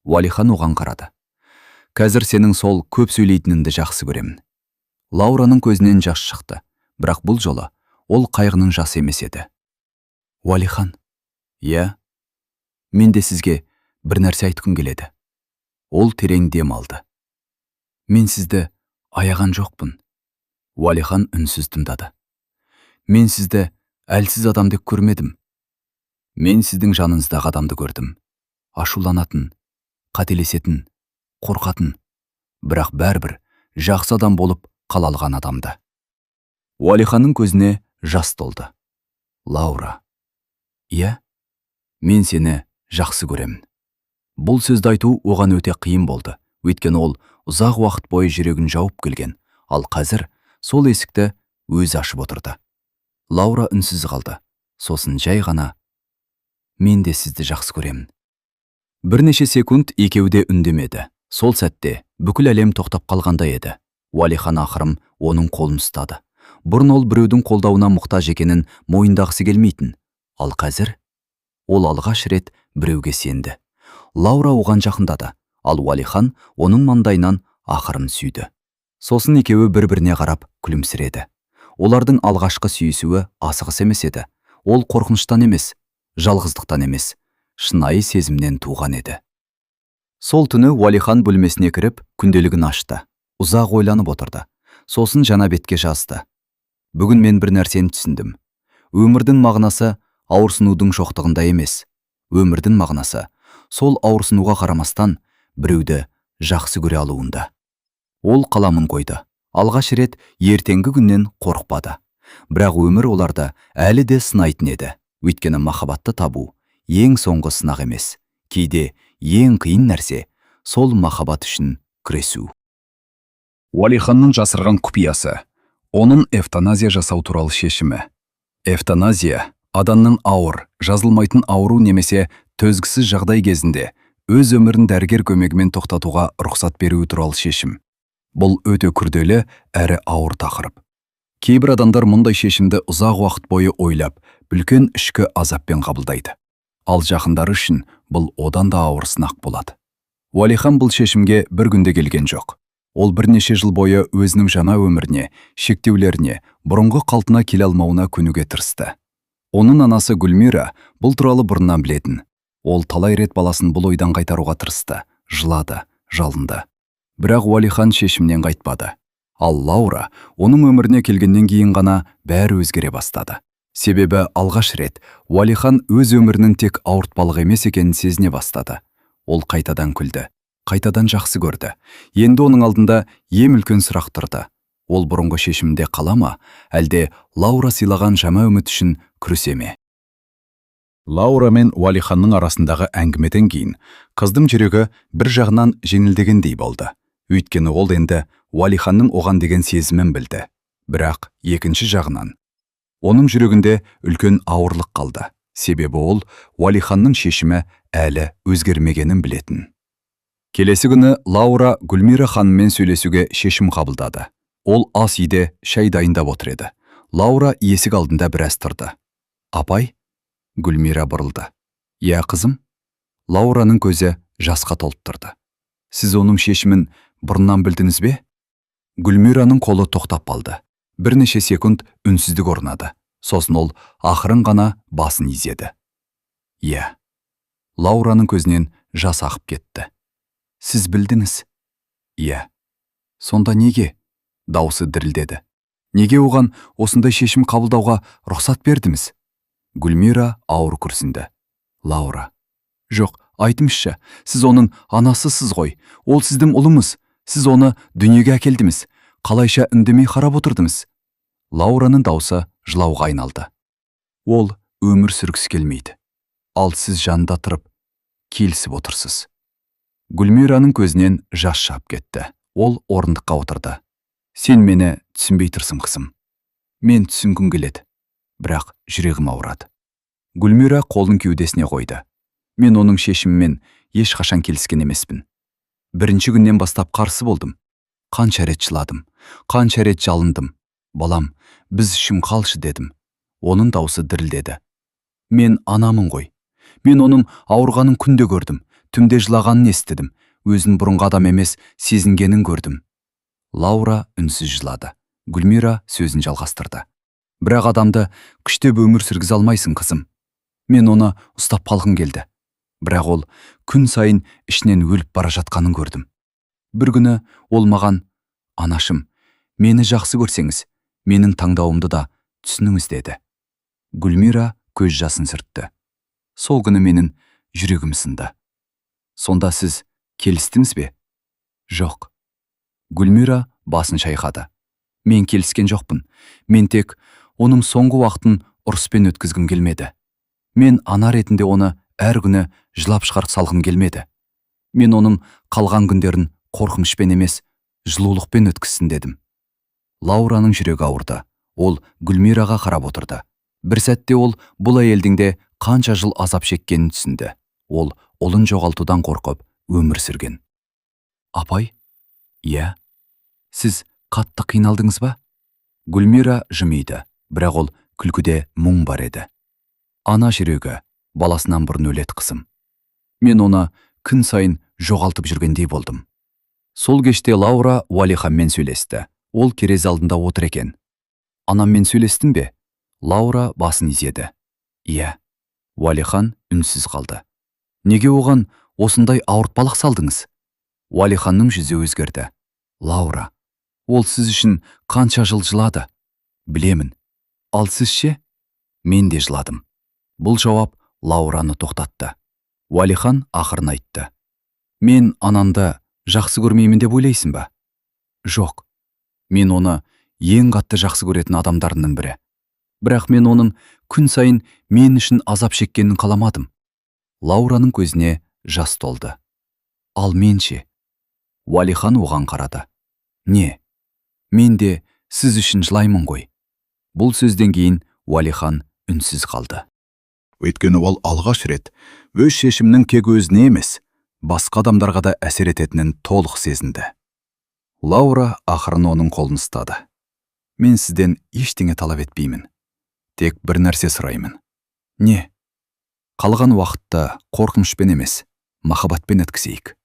Уалихан оған қарады. Қазір сенің сол көп сөйлейтініңді жақсы көремін. Лаураның көзінен жас шықты, бірақ бұл жолы ол қайғының жасы емес еді. Уалихан. Иә. Мен де сізге бір нәрсе айтқым келеді. Ол терең дем алды. Мен сізді аяған жоқпын. Уалихан үнсіз тыңдады. Мен сізді әлсіз адам деп көрмедім. Мен сіздің жаныңыздағы адамды көрдім. Ашуланатын, қателесетін, қорқатын, бірақ бәрібір жақсы адам болып қала алған адамды. Уалиханның көзіне жас толды. Лаура. Иә, мен сені жақсы көремін. Бұл сөзді айту оған өте қиын болды. Өйткені ол ұзақ уақыт бойы жүрегін жауып келген, ал қазір сол есікті өзі ашып отырды. Лаура үнсіз қалды. Сосын жай ғана, мен де сізді жақсы көремін. Бірнеше секунд екеуі де үндемеді. Сол сәтте бүкіл әлем тоқтап қалғандай еді. Уалихан ақырым оның қолын ұстады. Бұрын ол біреудің қолдауына мұқтаж екенін мойындағысы келмейтін. Ал қазір ол алғаш рет біреуге сенді. Лаура оған жақындады, ал Уалихан оның маңдайынан ақырын сүйді. Сосын екеуі бір-біріне қарап күлімсіреді. Олардың алғашқы сүйісуі асығыс емес еді. Ол қорқыныштан емес, жалғыздықтан емес, шынайы сезімнен туған еді. Сол түні Уалихан бөлмесіне кіріп, күнделігін ашты. Ұзақ ойланып отырды. Сосын жана бетке жазды. Бүгін мен бір нәрсені түсіндім. Өмірдің мағынасы ауырсынудың жоқтығында емес. Өмірдің мағынасы сол ауырсынуға қарамастан біреуді жақсы көре алуында. Ол қаламын қойды. Алғаш рет ертеңгі күннен қорықпады. Бірақ өмір оларды әлі де сынайтын еді. Өйткені махаббатты табу ең соңғы сынақ емес. Кейде ең қиын нәрсе сол махаббат үшін күресу. Уалиханның жасырған құпиясы. Оның эвтаназия жасау туралы шешімі. Эвтаназия адамның ауыр, жазылмайтын ауру немесе төзгісіз жағдай кезінде өз өмірін дәрігер көмегімен тоқтатуға рұқсат беруі туралы шешім. Бұл өте күрделі әрі ауыр тақырып. Кейбір адамдар мұндай шешімді ұзақ уақыт бойы ойлап, үлкен ішкі азаппен қабылдайды. Ал жақындары үшін бұл одан да ауыр сынақ болады. Уалихан бұл шешімге бір күнде келген жоқ. Ол бірнеше жыл бойы өзінің жаңа өміріне, шектеулеріне, бұрынғы қалпына келе алмауына көнуге тырысты. Оның анасы Гүлмира бұл туралы бұрыннан білетін. Ол талай рет баласын бұл ойдан қайтаруға тырысты, жылады, жалынды. Бірақ Уалихан шешімнен қайтпады. Ал Лаура оның өміріне келгеннен кейін ғана бәрі өзгере бастады. Себебі алғаш рет Уалихан өз өмірінің тек ауыртпалық емес екенін сезіне бастады. Ол қайтадан күлді, қайтадан жақсы көрді. Енді оның алдында ең үлкен сұрақ тұрды. Ол бұрынғы шешімінде қала ма, әлде Лаура сыйлаған жаңа үміт үшін күресе ме? Лаура мен Уалиханның арасындағы әңгімеден кейін қыздың жүрегі бір жағынан жеңілдегендей болды. Өйткені ол енді Уалиханның оған деген сезімін білді. Бірақ екінші жағынан оның жүрегінде үлкен ауырлық қалды. Себебі ол Уалиханның шешімі әлі өзгермегенін білетін. Келесі күні Лаура Гүлмира ханыммен сөйлесуге шешім қабылдады. Ол ас үйде шай дайындап отыр еді. Лаура есік алдында біраз тұрды. Апай? Гүлмира бұрылды. Я, қызым? Лаураның көзі жасқа толып тұрды. Сіз оның шешімін бұрыннан білдіңіз бе? Гүлмираның қолы тоқтап қалды. Бірнеше секунд үнсіздік орнады. Сосын ол ақырын ғана басын изеді. Я. Лаураның көзінен жас ағып кетті. Сіз білдіңіз? Я. Сонда неге? Даусы дірілдеді. Неге оған осындай шешім қабылдауға рұқсат бердіңіз? Гүлмира ауыр күрсінді. Лаура. Жоқ, айтыңызшы, сіз оның анасысыз ғой. Ол сіздің ұлыңыз. Сіз оны дүниеге әкелдіңіз. Қалайша үндемей қарап отырдыңыз? Лаураның даусы жылауға айналды. Ол өмір сүргісі келмейді. Ал сіз жанында тұрып, келісіп отырсыз. Гүлмираның көзінен жас шығып кетті. Ол орындыққа отырды. Сен мені түсінбей тұрсың, қызым. Мен түсінгім келеді. Бірақ жүрегім ауырады. Гүлмира қолын кеудесіне қойды. Мен оның шешімімен ешқашан келіскен емеспін. Бірінші күннен бастап қарсы болдым. Қанша рет жыладым, қанша рет жалындым. Балам, біз үшін қалшы дедім. Оның даусы дірілдеді. Мен анамын ғой. Мен оның ауырғанын күнде көрдім. Түнде жылағанын естідім. Өзін бұрынғы адам емес, сезінгенін көрдім. Лаура үнсіз жылады. Гүлмира сөзін жалғастырды. Бірақ адамды күштеп өмір сүргізе алмайсың, қызым. Мен оны ұстап қалғым келді. Бірақ ол күн сайын ішінен өліп бара жатқанын көрдім. Бір күні ол маған, анашым, мені жақсы көрсеңіз, менің таңдауымды да түсініңіз деді. Гүлмира көз жасын сүртті. Сол күні менің жүрегім сынды. Сонда сіз келістіңіз бе? Жоқ. Гүлмира басын шайқады. Мен келіскен жоқпын. Мен тек оның соңғы уақытын ұрыспен өткізгім келмеді. Мен ана ретінде оны әр күні жылап шығарып салғым келмеді. Мен оның қалған күндерін қорқынышпен емес, жылулықпен өткізсін дедім. Лаураның жүрегі ауырды. Ол Гүлмираға қарап отырды. Бір сәтте ол бұл әйелдің де қанша жыл азап шеккенін түсінді. Ол ұлын жоғалтудан қорқып өмір сүрген. Апай? Я. Сіз қатты қиналдыңыз ба? Гүлмира жымиды, бірақ ол күлкіде мұң бар еді. Ана жүрегі баласынан бұрын өледі, қызым. Мен оны күн сайын жоғалтып жүргендей болдым. Сол кеште Лаура Уалиханмен сөйлесті. Ол керез алдында отыр екен. Анаммен сөйлестің бе? Лаура басын изеді. Иә. Уалихан үнсіз қалды. Неге оған осындай ауыртпалық салдыңыз? Уалиханның жүзі өзгерді. Лаура, ол сіз үшін қанша жыл жылады? Білемін. Ал сіз ше? Мен де жыладым. Бұл жауап Лаураны тоқтатты. Уалихан ақырын айтты. Мен анамды жақсы көрмеймін деп ойлайсың ба? Жоқ. Мен оны ең қатты жақсы көретін адамдарының бірі. Бірақ мен оның күн сайын мен үшін азап шеккенін қаламадым. Лаураның көзіне жас толды. Ал мен ше? Уалихан оған қарады. Не? Мен де сіз үшін жылаймын ғой. Бұл сөзден кейін Уалихан үнсіз қалды. Өйткені ол алғаш рет өз шешімнің кек өзіне емес, басқа адамдарға да әсер ететінін толық сезінді. Лаура ақырын оның қолын ұстады. Мен сізден ештеңе талап етпеймін. Тек бір нәрсе сұраймын. Не? Қалған уақытта қорқынышпен емес, махаббатпен өткізейік.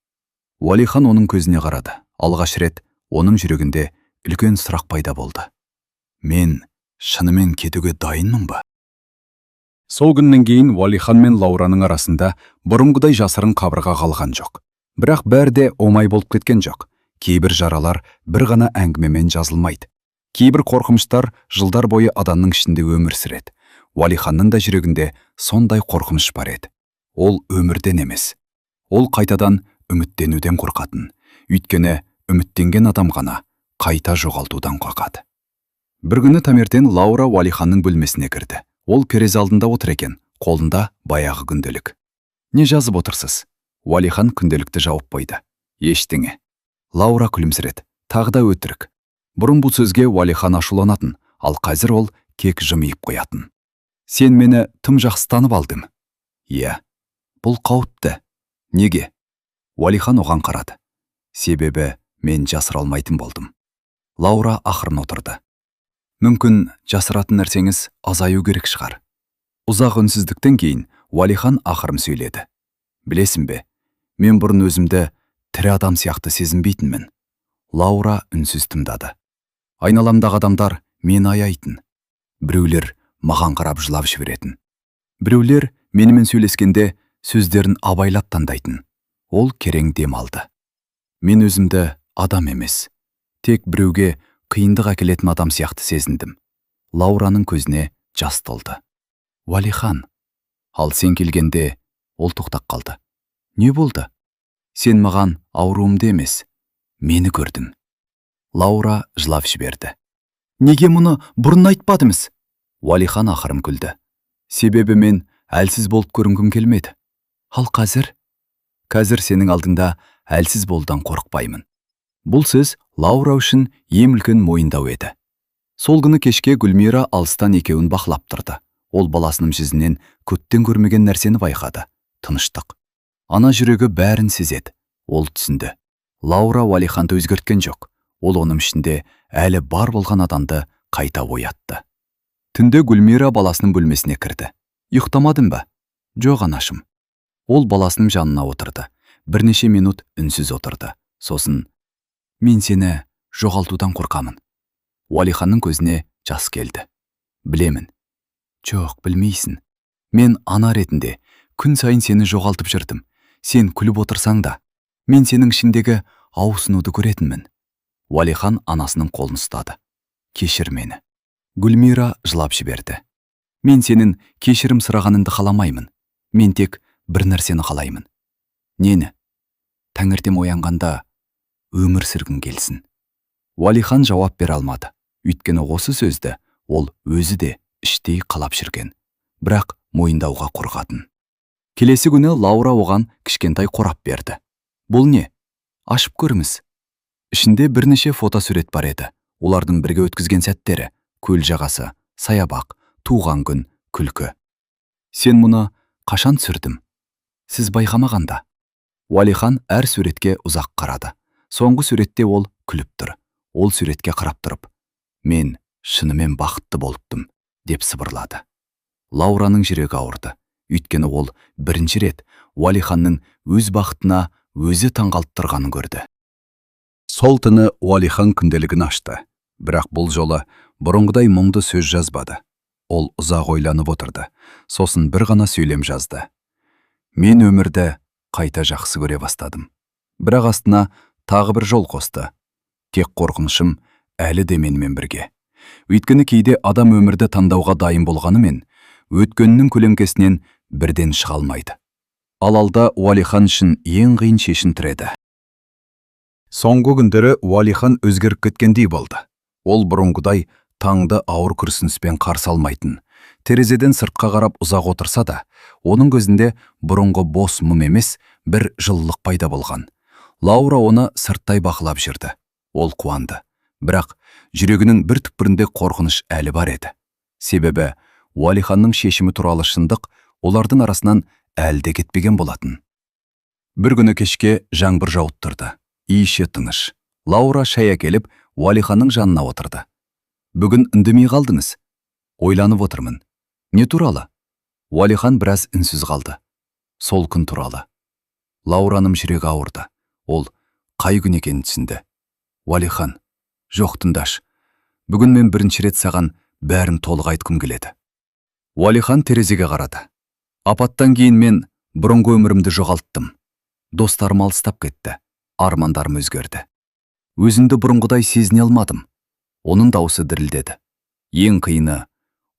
Уалихан оның көзіне қарады. Алғаш рет оның жүрегінде үлкен сұрақ пайда болды. Мен шынымен кетуге дайынмын ба? Сол күннен кейін Уалихан мен Лаураның арасында бұрынғыдай жасырын қабырға қалған жоқ. Бірақ бәрі де оңай болып кеткен жоқ. Кейбір жаралар бір ғана әңгімемен жазылмайды. Кейбір қорқыныштар жылдар бойы адамның ішінде өмір сүреді. Уалиханның да жүрегінде сондай қорқыныш бар еді. Ол өмірден емес. Ол қайтадан үміттенуден қорқатын. Өйткені үміттенген адам ғана қайта жоғалтудан қорқады. Бір күні таңертең Лаура Уалиханның бөлмесіне кірді. Ол перезе алдында отыр екен, қолында баяғы күнделік. Не жазып отырсыз? Уалихан күнделікті жауып қойды. Ештеңе. Лаура күлімсіреді. Тағы да өтірік. Бұрын бұл сөзге Уалихан ашуланатын, ал қазір ол кек жымиып қоятын. Сен мені тым жақсы танып алдың. Иә, бұл қауіпті. Неге? Уалихан оған қарады. Себебі мен жасыра алмайтын болдым. Лаура ақырын отырды. Мүмкін жасыратын нәрсеңіз азаю керек шығар. Ұзақ үнсіздіктен кейін Уалихан ақырын сөйледі. Білесің бе, мен бұрын өзімді тірі адам сияқты сезінбейтінмін. Лаура үнсіз тыңдады. Айналамдағы адамдар мені аяйтын. Біреулер маған қарап жылап жіберетін. Біреулер менімен сөйлескенде сөздерін абайлап таңдайтын. Ол керең дем алды. Мен өзімді адам емес, тек біреуге қиындық әкелетін адам сияқты сезіндім. Лаураның көзіне жас толды. Уалихан, ал сен келгенде ол тоқтап қалды. Не болды? Сен маған ауруымды емес, мені көрдің. Лаура жылап жіберді. Неге мұны бұрын айтпадыңыз? Уалихан ақырын күлді. Себебі мен әлсіз болып көрінгім келмеді. Ал қазір? Қазір сенің алдыңда әлсіз болудан қорықпаймын. Бұл сөз Лаура үшін ең үлкен мойындау еді. Сол күні кешке Гүлмира алыстан екеуін бақылап тұрды. Ол баласының жүзінен көптен көрмеген нәрсені байқады. Тыныштық. Ана жүрегі бәрін сезеді. Ол түсінді. Лаура Уалиханды өзгерткен жоқ. Ол оның ішінде әлі бар болған адамды қайта оятты. Түнде Гүлмира баласының бөлмесіне кірді. Ұйықтамадың ба? Жоқ анашым. Ол баласының жанына отырды. Бірнеше минут үнсіз отырды. Сосын, мен сені жоғалтудан қорқамын. Уалиханның көзіне жас келді. Білемін. Жоқ, білмейсің. Мен ана ретінде күн сайын сені жоғалтып жүрдім. Сен күліп отырсаң да, мен сенің ішіндегі ауысынуды көретінмін. Уалихан анасының қолын ұстады. Кешір мені. Гүлмира жылап жіберді. Мен сенің кешірім сұрағаныңды қаламаймын. Мен тек бір нәрсені қалаймын. Нені? Таңертең оянғанда өмір сүргің келсін. Уалихан жауап бере алмады. Өйткені осы сөзді ол өзі де іштей қалап жүрген. Бірақ мойындауға қорқатын. Келесі күні Лаура оған кішкентай қорап берді. Бұл не? Ашып көріңіз. Ішінде бірнеше фотосурет бар еді. Олардың бірге өткізген сәттері, көл жағасы, саябақ, туған күн, күлкі. Сен мұны қашан түсірдім? Сіз байқамағанда? Уалихан әр суретке ұзақ қарады. Соңғы суретте ол күліп тұр. Ол суретке қарап тұрып, мен шынымен бақытты болыптым, деп сыбырлады. Лаураның жүрегі ауырды. Өйткені ол бірінші рет Уалиханның өз бақытына өзі таңғалып тұрғанын көрді. Сол түні Уалихан күнделігін ашты. Бірақ бұл жолы бұрынғыдай мұңды сөз жазбады. Ол ұзақ ойланып отырды. Сосын бір ғана сөйлем жазды. Мен өмірді қайта жақсы көре бастадым. Бірақ астына тағы бір жол қосты. Тек қорқынышым әлі де менімен бірге. Өйткені кейде адам өмірді таңдауға дайын болғанымен, өткеннің көлеңкесінен бірден шыға алмайды. Ал алда Уалихан үшін ең қиын шешім тұр еді. Соңғы күндері Уалихан өзгеріп кеткендей болды. Ол бұрынғыдай таңды ауыр күрсініспен қарсы алмайтын. Терезеден сыртқа қарап ұзақ отырса да, оның көзінде бұрынғы бос мұң емес, бір жылылық пайда болған. Лаура оны сырттай бақылап жүрді. Ол қуанды. Бірақ жүрегінің бір түкпірінде қорқыныш әлі бар еді. Себебі Уалиханның шешімі туралы шындық олардың арасынан әлде кетпеген болатын. Бір күні кешке жаңбыр жауып тұрды. Үй іші тыныш. Лаура шай әкеліп Уалиханның жанына отырды. Бүгін үндемей қалдыңыз? Ойланып отырмын. Не туралы? Уалихан біраз үнсіз қалды. Сол күн туралы. Лаураның жүрегі ауырды. Ол қай күн екенін түсінді. Уалихан, жоқ тыңдаш. Бүгін мен бірінші рет саған бәрін толық айтқым келеді. Уалихан терезеге қарады. Апаттан кейін мен бұрынғы өмірімді жоғалттым. Достарым алыстап кетті. Армандарым өзгерді. Өзімді бұрынғыдай сезіне алмадым. Оның даусы дірілдеді. Ең қиыны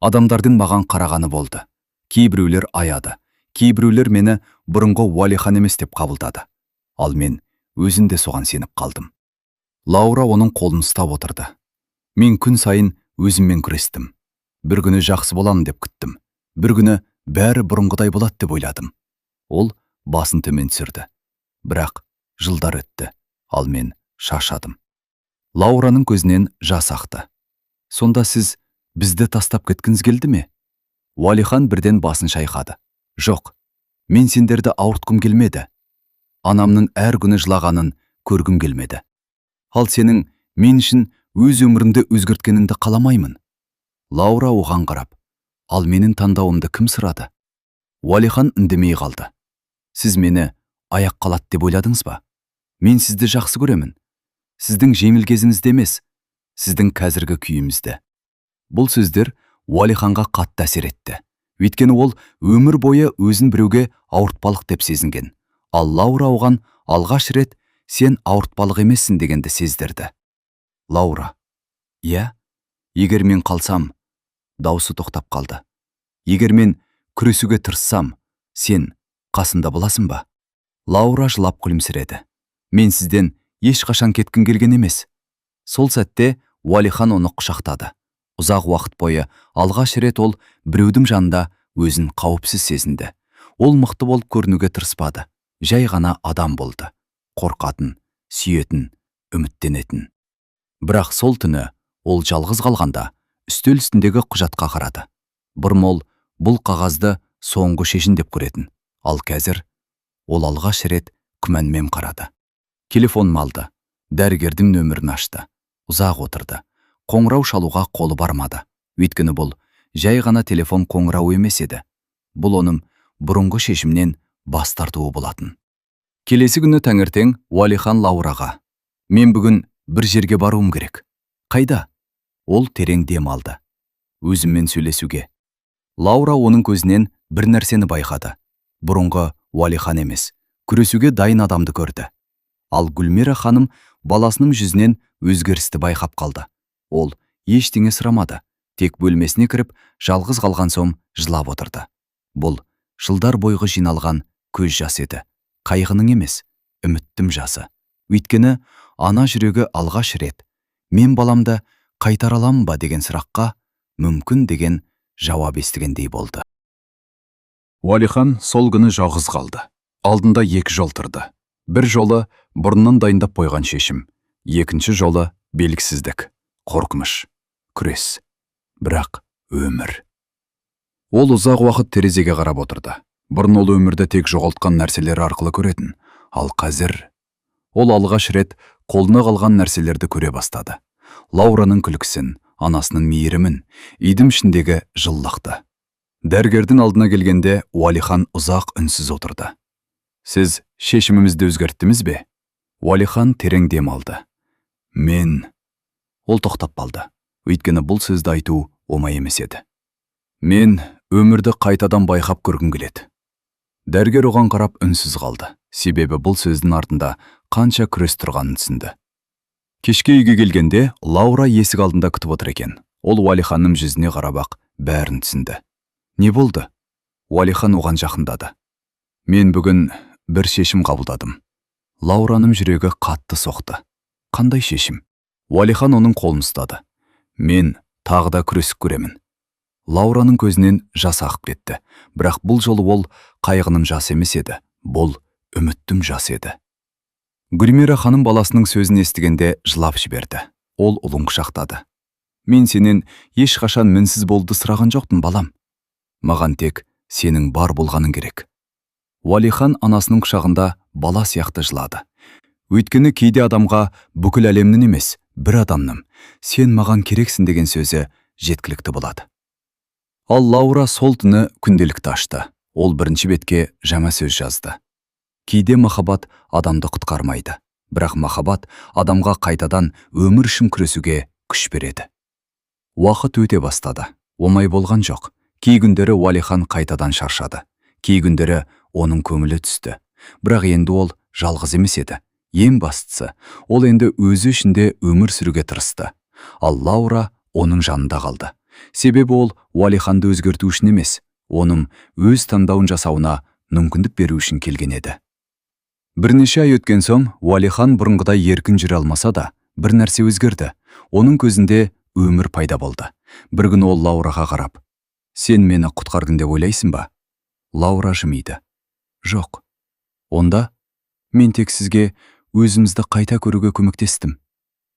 адамдардың маған қарағаны болды. Кейбіреулер аяды. Кейбіреулер мені бұрынғы Уалихан емес деп қабылдады. Ал мен өзім де соған сеніп қалдым. Лаура оның қолын ұстап отырды. Мен күн сайын өзіммен күрестім. Бір күні жақсы боламын деп күттім. Бір күні бәрі бұрынғыдай болады деп ойладым. Ол басын төмен түсірді. Бірақ жылдар өтті, ал мен шаршадым. Лаураның көзінен жас ақты. Сонда сіз бізді тастап кеткіңіз келді ме? Уалихан бірден басын шайқады. Жоқ, мен сендерді ауыртқым келмеді. Анамның әр күні жылағанын көргім келмеді. Ал сенің мен үшін өз өмірімді өзгерткеніңді қаламаймын. Лаура оған қарап, ал менің таңдауымды кім сұрады? Уалихан үндемей қалды. Сіз мені аяқ қалады деп ойладыңыз ба? Мен сізді жақсы көремін. Сіздің жеңіл кезіңізді емес, сіздің қазіргі күйімізді. Бұл сөздер Уалиханға қатты әсер етті. Өйткені ол өмір бойы өзін біреуге ауыртпалық деп сезінген. Ал Лаура оған алғаш рет сен ауыртпалық емессің дегенді сездірді. Лаура, иә, егер мен қалсам, даусы тоқтап қалды. Егер мен күресуге тырыссам, сен қасымда боласың ба? Лаура жылап күлімсіреді. Мен сізден ешқашан кеткім келген емес. Сол сәтте Уалихан оны құшақтады. Ұзақ уақыт бойы алғаш рет ол біреудің жанында өзін қауіпсіз сезінді. Ол мықты болып көрінуге тырыспады. Жай ғана адам болды. Қорқатын, сүйетін, үміттенетін. Бірақ сол түні ол жалғыз қалғанда үстел үстіндегі құжатқа қарады. Бұрын ол бұл қағазды соңғы шешін деп көретін. Ал қазір ол алғаш рет күмәнмен қарады. Телефонын алды. Дәрігердің нөмірін ашты. Ұзақ отырды. Қоңырау шалуға қолы бармады. Өйткені бұл жай ғана телефон қоңырау емес еді. Бұл оның бұрынғы шешімнен бас тартуы болатын. Келесі күні таңертең Уалихан Лаураға: мен бүгін бір жерге баруым керек. Қайда? Ол терең дем алды. Өзіммен сөйлесуге. Лаура оның көзінен бір нәрсені байқады. Бұрынғы Уалихан емес, күресуге дайын адамды көрді. Ал Гүлмира ханым баласының жүзінен өзгерісті байқап қалды. Ол ештеңе сұрамады. Тек бөлмесіне кіріп, жалғыз қалған соң жылап отырды. Бұл жылдар бойғы жиналған көз жас еді. Қайғының емес, үміттім жасы. Өйткені ана жүрегі алғаш рет мен баламды қайтара аламын ба деген сұраққа мүмкін деген жауап естігендей болды. Уалихан сол күні жалғыз қалды. Алдында екі жол тұрды. Бір жолы бұрыннан дайындап қойған шешім. Екінші жолы белгісіздік, қорқыныш, күрес. Бірақ өмір. Ол ұзақ уақыт терезеге қарап отырды. Бұрын ол өмірді тек жоғалтқан нәрселер арқылы көретін. Ал қазір ол алғаш рет қолына қалған нәрселерді көре бастады. Лаураның күлкісін, анасының мейірімін, үйдің ішіндегі жылылықты. Дәрігердің алдына келгенде Уалихан ұзақ үнсіз отырды. Сіз шешімімізді өзгерттіңіз бе? Уалихан терең дем алды. Ол тоқтап қалды. Өйткені бұл сөзді айту оңай емес еді. Мен өмірді қайтадан байқап көргім келеді. Дәрігер оған қарап үнсіз қалды. Себебі бұл сөздің артында қанша күрес тұрғанын түсінді. Кешке үйге келгенде Лаура есік алдында күтіп отыр екен. Ол Уалиханның жүзіне қарап бәрін түсінді. Не болды? Уалихан оған жақындады. Мен бүгін бір шешім қабылдадым. Лаураның жүрегі қатты соқты. Қандай шешім? Уалихан оның қолын ұстады. Мен тағы да күресіп көремін. Лаураның көзінен жас ағып кетті. Бірақ бұл жолы ол қайғының жасы емес еді. Бұл үміттің жасы еді. Гүлмира ханым баласының сөзін естігенде жылап жіберді. Ол ұлын құшақтады. Мен сенен ешқашан мінсіз болды сұраған жоқтым, балам. Маған тек сенің бар болғаның керек. Уалихан анасының құшағында бала сияқты жылады. Өйткені кейде адамға бүкіл әлемнің емес, бір адамның сен маған керексің деген сөзі жеткілікті болады. Ал Лаура сол түні күнделікті ашты. Ол бірінші бетке жаңа сөз жазды. Кейде махаббат адамды құтқармайды, бірақ махаббат адамға қайтадан өмір үшін күресуге күш береді. Уақыт өте бастады. Оңай болған жоқ. Кей күндері Уалихан қайтадан шаршады. Кей күндері оның көңілі түсті. Бірақ енді ол жалғыз емес еді. Ең бастысы, ол енді өзі ішінде өмір сүруге тырысты. Ал Лаура оның жанында қалды. Себебі ол Уалиханды өзгерту үшін емес, оның өз таңдауын жасауына мүмкіндік беру үшін келген еді. Бірнеше ай өткен соң, Уалихан бұрынғыдай еркін жүре алмаса да, бір нәрсе өзгерді. Оның көзінде өмір пайда болды. Бір күні ол Лаураға қарап: «Сен мені құтқардың деп ойлайсың ба?» Лаура жымиды: «Жоқ». «Онда мен тек сізге өзімізді қайта көруге көмектестім».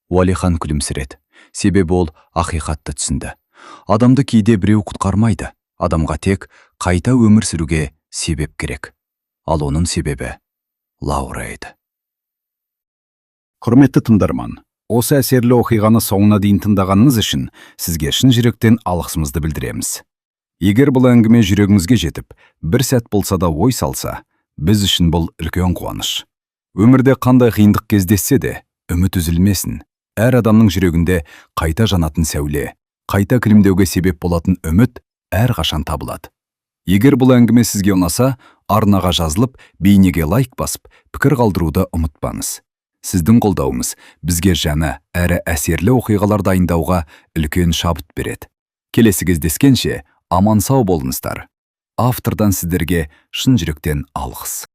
Уалихан күлімсіреді. Себебі ол ақиқатты түсінді. Адамды кейде біреу құтқармайды. Адамға тек қайта өмір сүруге себеп керек. Ал оның себебі Лаура еді. Құрметті тыңдарман, осы әсерлі оқиғаны соңына дейін тыңдағаныңыз үшін сізге шын жүректен алғысымызды білдіреміз. Егер бұл әңгіме жүрегіңізге жетіп, бір сәт болса да ой салса, біз үшін бұл үлкен қуаныш. Өмірде қандай қиындық кездессе де, үміт үзілмесін. Әр адамның жүрегінде қайта жанатын сәуле, қайта күлімдеуге себеп болатын үміт әрқашан табылады. Егер бұл әңгіме сізге ұнаса, арнаға жазылып, бейнеге лайк басып, пікір қалдыруды ұмытпаңыз. Сіздің қолдауыңыз бізге жаңа әрі әсерлі оқиғалар дайындауға үлкен шабыт береді. Келесі кездескенше аман сау болыңыздар. Автордан сіздерге шын жүректен алғыс.